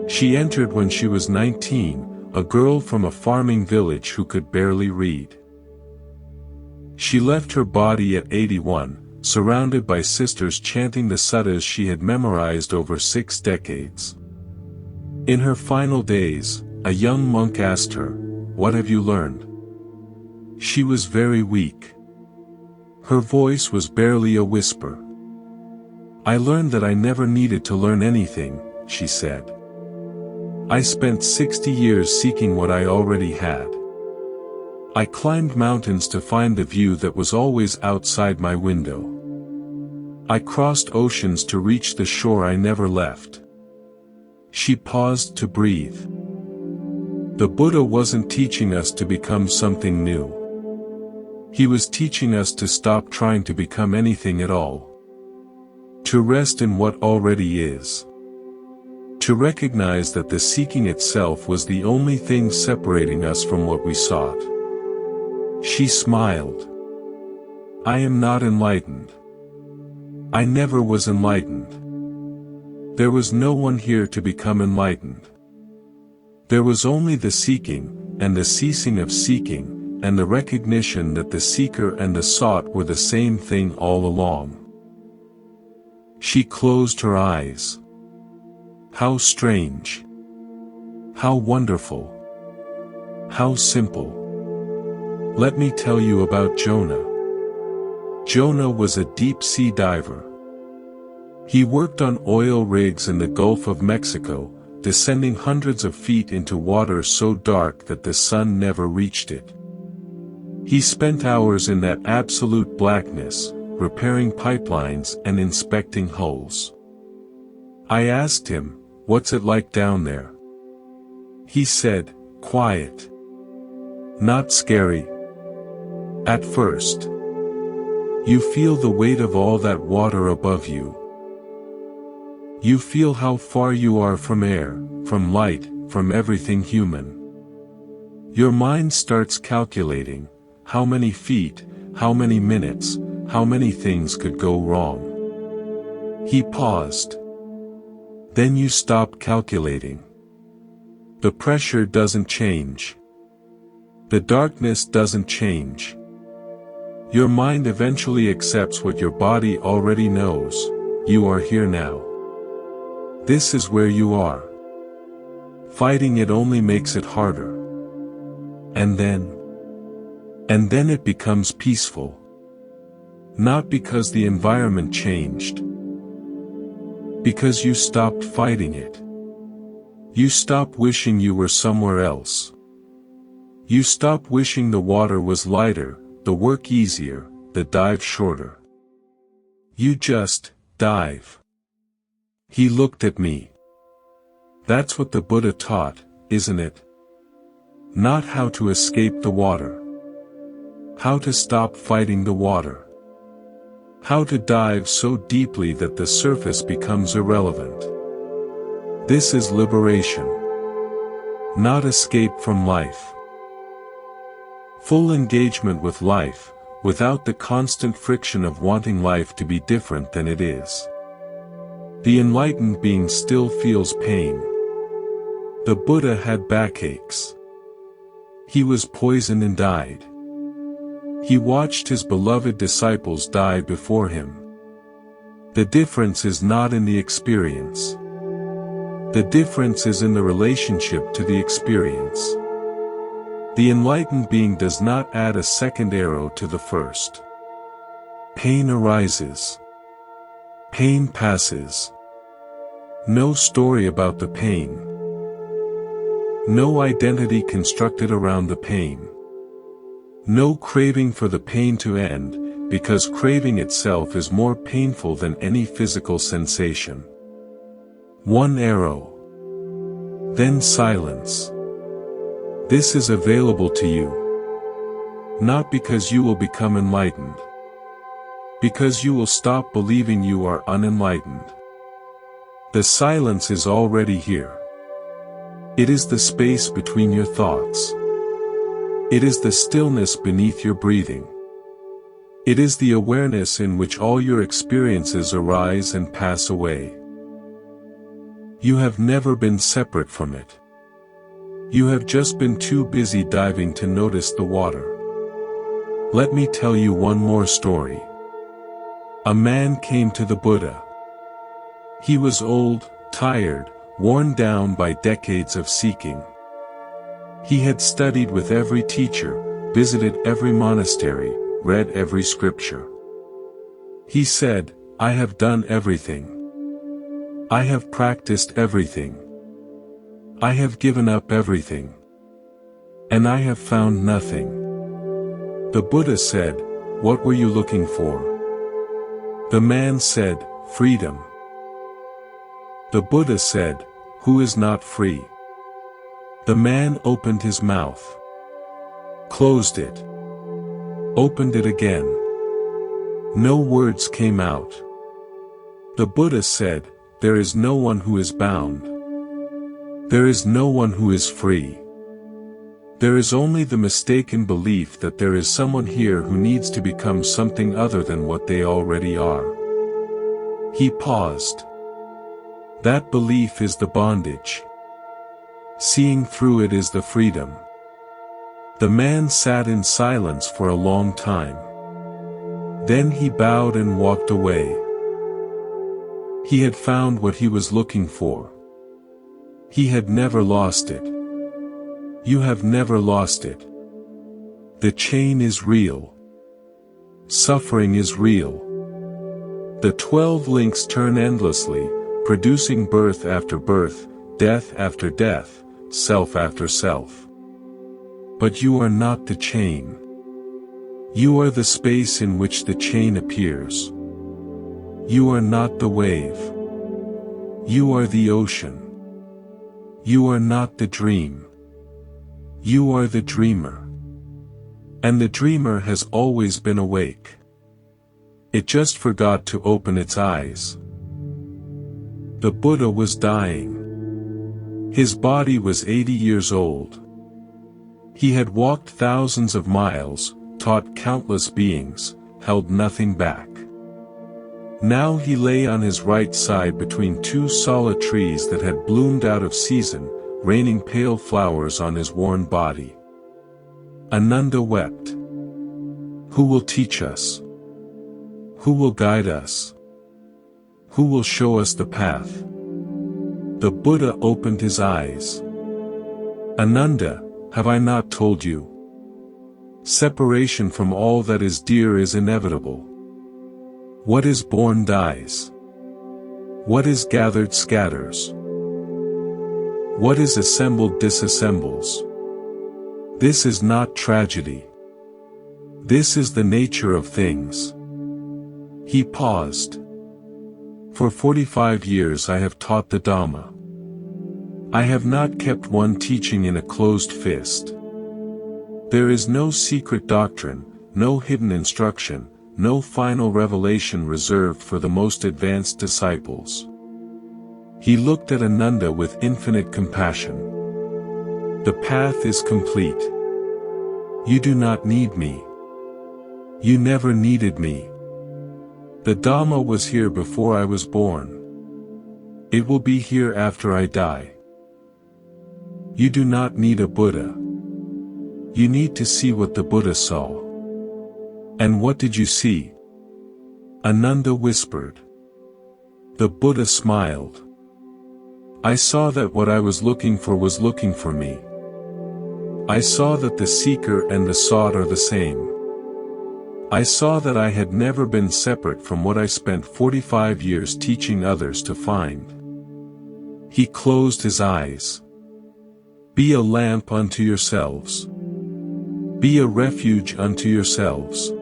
Speaker 1: She entered when she was 19, a girl from a farming village who could barely read. She left her body at 81, surrounded by sisters chanting the suttas she had memorized over 6 decades. In her final days, a young monk asked her, "What have you learned?" She was very weak. Her voice was barely a whisper. "I learned that I never needed to learn anything," she said. "I spent 60 years seeking what I already had. I climbed mountains to find the view that was always outside my window. I crossed oceans to reach the shore I never left. She paused to breathe. The Buddha wasn't teaching us to become something new. He was teaching us to stop trying to become anything at all. To rest in what already is. To recognize that the seeking itself was the only thing separating us from what we sought. She smiled. I am not enlightened. I never was enlightened. There was no one here to become enlightened. There was only the seeking, and the ceasing of seeking, and the recognition that the seeker and the sought were the same thing all along. She closed her eyes. How strange. How wonderful. How simple. Let me tell you about Jonah. Jonah was a deep-sea diver. He worked on oil rigs in the Gulf of Mexico, descending hundreds of feet into water so dark that the sun never reached it. He spent hours in that absolute blackness, repairing pipelines and inspecting hulls. I asked him, "What's it like down there?" He said, "Quiet. Not scary. At first. You feel the weight of all that water above you. You feel how far you are from air, from light, from everything human. Your mind starts calculating, how many feet, how many minutes, how many things could go wrong." He paused. Then you stop calculating. The pressure doesn't change. The darkness doesn't change. Your mind eventually accepts what your body already knows: you are here now. This is where you are. Fighting it only makes it harder. And then it becomes peaceful. Not because the environment changed. Because you stopped fighting it. You stop wishing you were somewhere else. You stop wishing the water was lighter, the work easier, the dive shorter. You just dive. He looked at me. That's what the Buddha taught, isn't it? Not how to escape the water. How to stop fighting the water. How to dive so deeply that the surface becomes irrelevant. This is liberation. Not escape from life. Full engagement with life, without the constant friction of wanting life to be different than it is. The enlightened being still feels pain. The Buddha had backaches. He was poisoned and died. He watched his beloved disciples die before him. The difference is not in the experience. The difference is in the relationship to the experience. The enlightened being does not add a second arrow to the first. Pain arises. Pain passes. No story about the pain. No identity constructed around the pain. No craving for the pain to end, because craving itself is more painful than any physical sensation. One arrow. Then silence. This is available to you. Not because you will become enlightened. Because you will stop believing you are unenlightened. The silence is already here. It is the space between your thoughts. It is the stillness beneath your breathing. It is the awareness in which all your experiences arise and pass away. You have never been separate from it. You have just been too busy diving to notice the water. Let me tell you one more story. A man came to the Buddha. He was old, tired, worn down by decades of seeking. He had studied with every teacher, visited every monastery, read every scripture. He said, "I have done everything. I have practiced everything. I have given up everything. And I have found nothing." The Buddha said, "What were you looking for?" The man said, "Freedom." The Buddha said, "Who is not free?" The man opened his mouth, closed it, opened it again. No words came out. The Buddha said, "There is no one who is bound. There is no one who is free. There is only the mistaken belief that there is someone here who needs to become something other than what they already are." He paused. That belief is the bondage. Seeing through it is the freedom. The man sat in silence for a long time. Then he bowed and walked away. He had found what he was looking for. He had never lost it. You have never lost it. The chain is real. Suffering is real. The 12 links turn endlessly, producing birth after birth, death after death, self after self. But you are not the chain. You are the space in which the chain appears. You are not the wave. You are the ocean. You are not the dream. You are the dreamer. And the dreamer has always been awake. It just forgot to open its eyes. The Buddha was dying. His body was 80 years old. He had walked thousands of miles, taught countless beings, held nothing back. Now he lay on his right side between two solid trees that had bloomed out of season, raining pale flowers on his worn body. Ananda wept. Who will teach us? Who will guide us? Who will show us the path? The Buddha opened his eyes. Ananda, have I not told you? Separation from all that is dear is inevitable. What is born dies. What is gathered scatters. What is assembled disassembles. This is not tragedy. This is the nature of things. He paused. For 45 years I have taught the Dhamma. I have not kept one teaching in a closed fist. There is no secret doctrine, no hidden instruction, no final revelation reserved for the most advanced disciples. He looked at Ananda with infinite compassion. The path is complete. You do not need me. You never needed me. The Dhamma was here before I was born. It will be here after I die. You do not need a Buddha. You need to see what the Buddha saw. And what did you see? Ananda whispered. The Buddha smiled. I saw that what I was looking for was looking for me. I saw that the seeker and the sought are the same. I saw that I had never been separate from what I spent 45 years teaching others to find. He closed his eyes. Be a lamp unto yourselves. Be a refuge unto yourselves.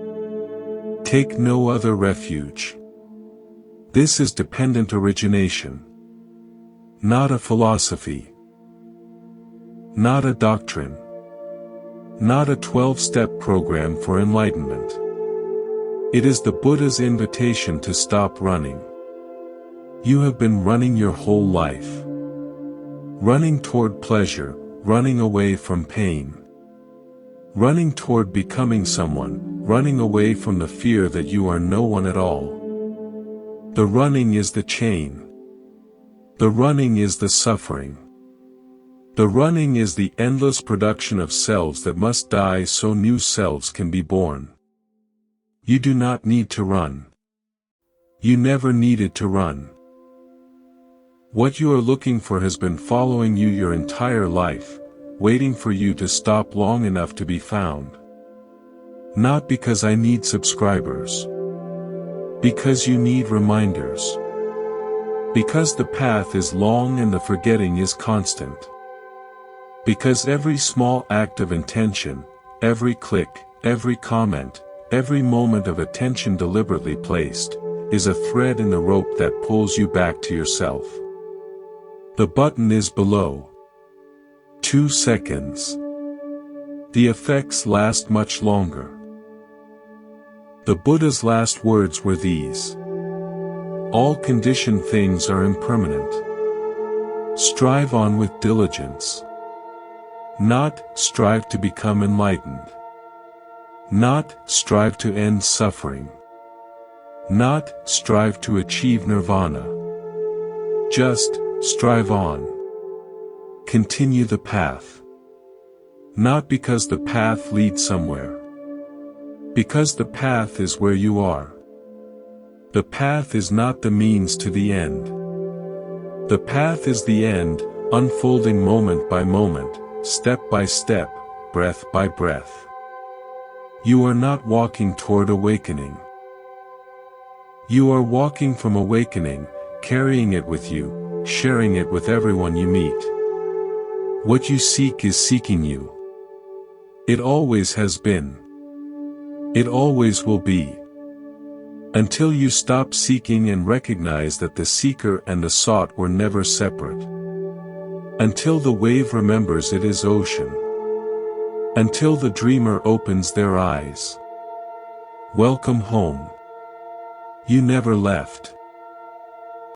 Speaker 1: Take no other refuge. This is dependent origination. Not a philosophy. Not a doctrine. Not a 12-step program for enlightenment. It is the Buddha's invitation to stop running. You have been running your whole life. Running toward pleasure, running away from pain. Running toward becoming someone, running away from the fear that you are no one at all. The running is the chain. The running is the suffering. The running is the endless production of selves that must die so new selves can be born. You do not need to run. You never needed to run. What you are looking for has been following you your entire life, waiting for you to stop long enough to be found. Not because I need subscribers. Because you need reminders. Because the path is long and the forgetting is constant. Because every small act of intention, every click, every comment, every moment of attention deliberately placed, is a thread in the rope that pulls you back to yourself. The button is below. 2 seconds. The effects last much longer. The Buddha's last words were these: all conditioned things are impermanent. Strive on with diligence. Not strive to become enlightened. Not strive to end suffering. Not strive to achieve nirvana. Just strive on. Continue the path. Not because the path leads somewhere. Because the path is where you are. The path is not the means to the end. The path is the end, unfolding moment by moment, step by step, breath by breath. You are not walking toward awakening. You are walking from awakening, carrying it with you, sharing it with everyone you meet. What you seek is seeking you. It always has been. It always will be. Until you stop seeking and recognize that the seeker and the sought were never separate. Until the wave remembers it is ocean. Until the dreamer opens their eyes. Welcome home. You never left.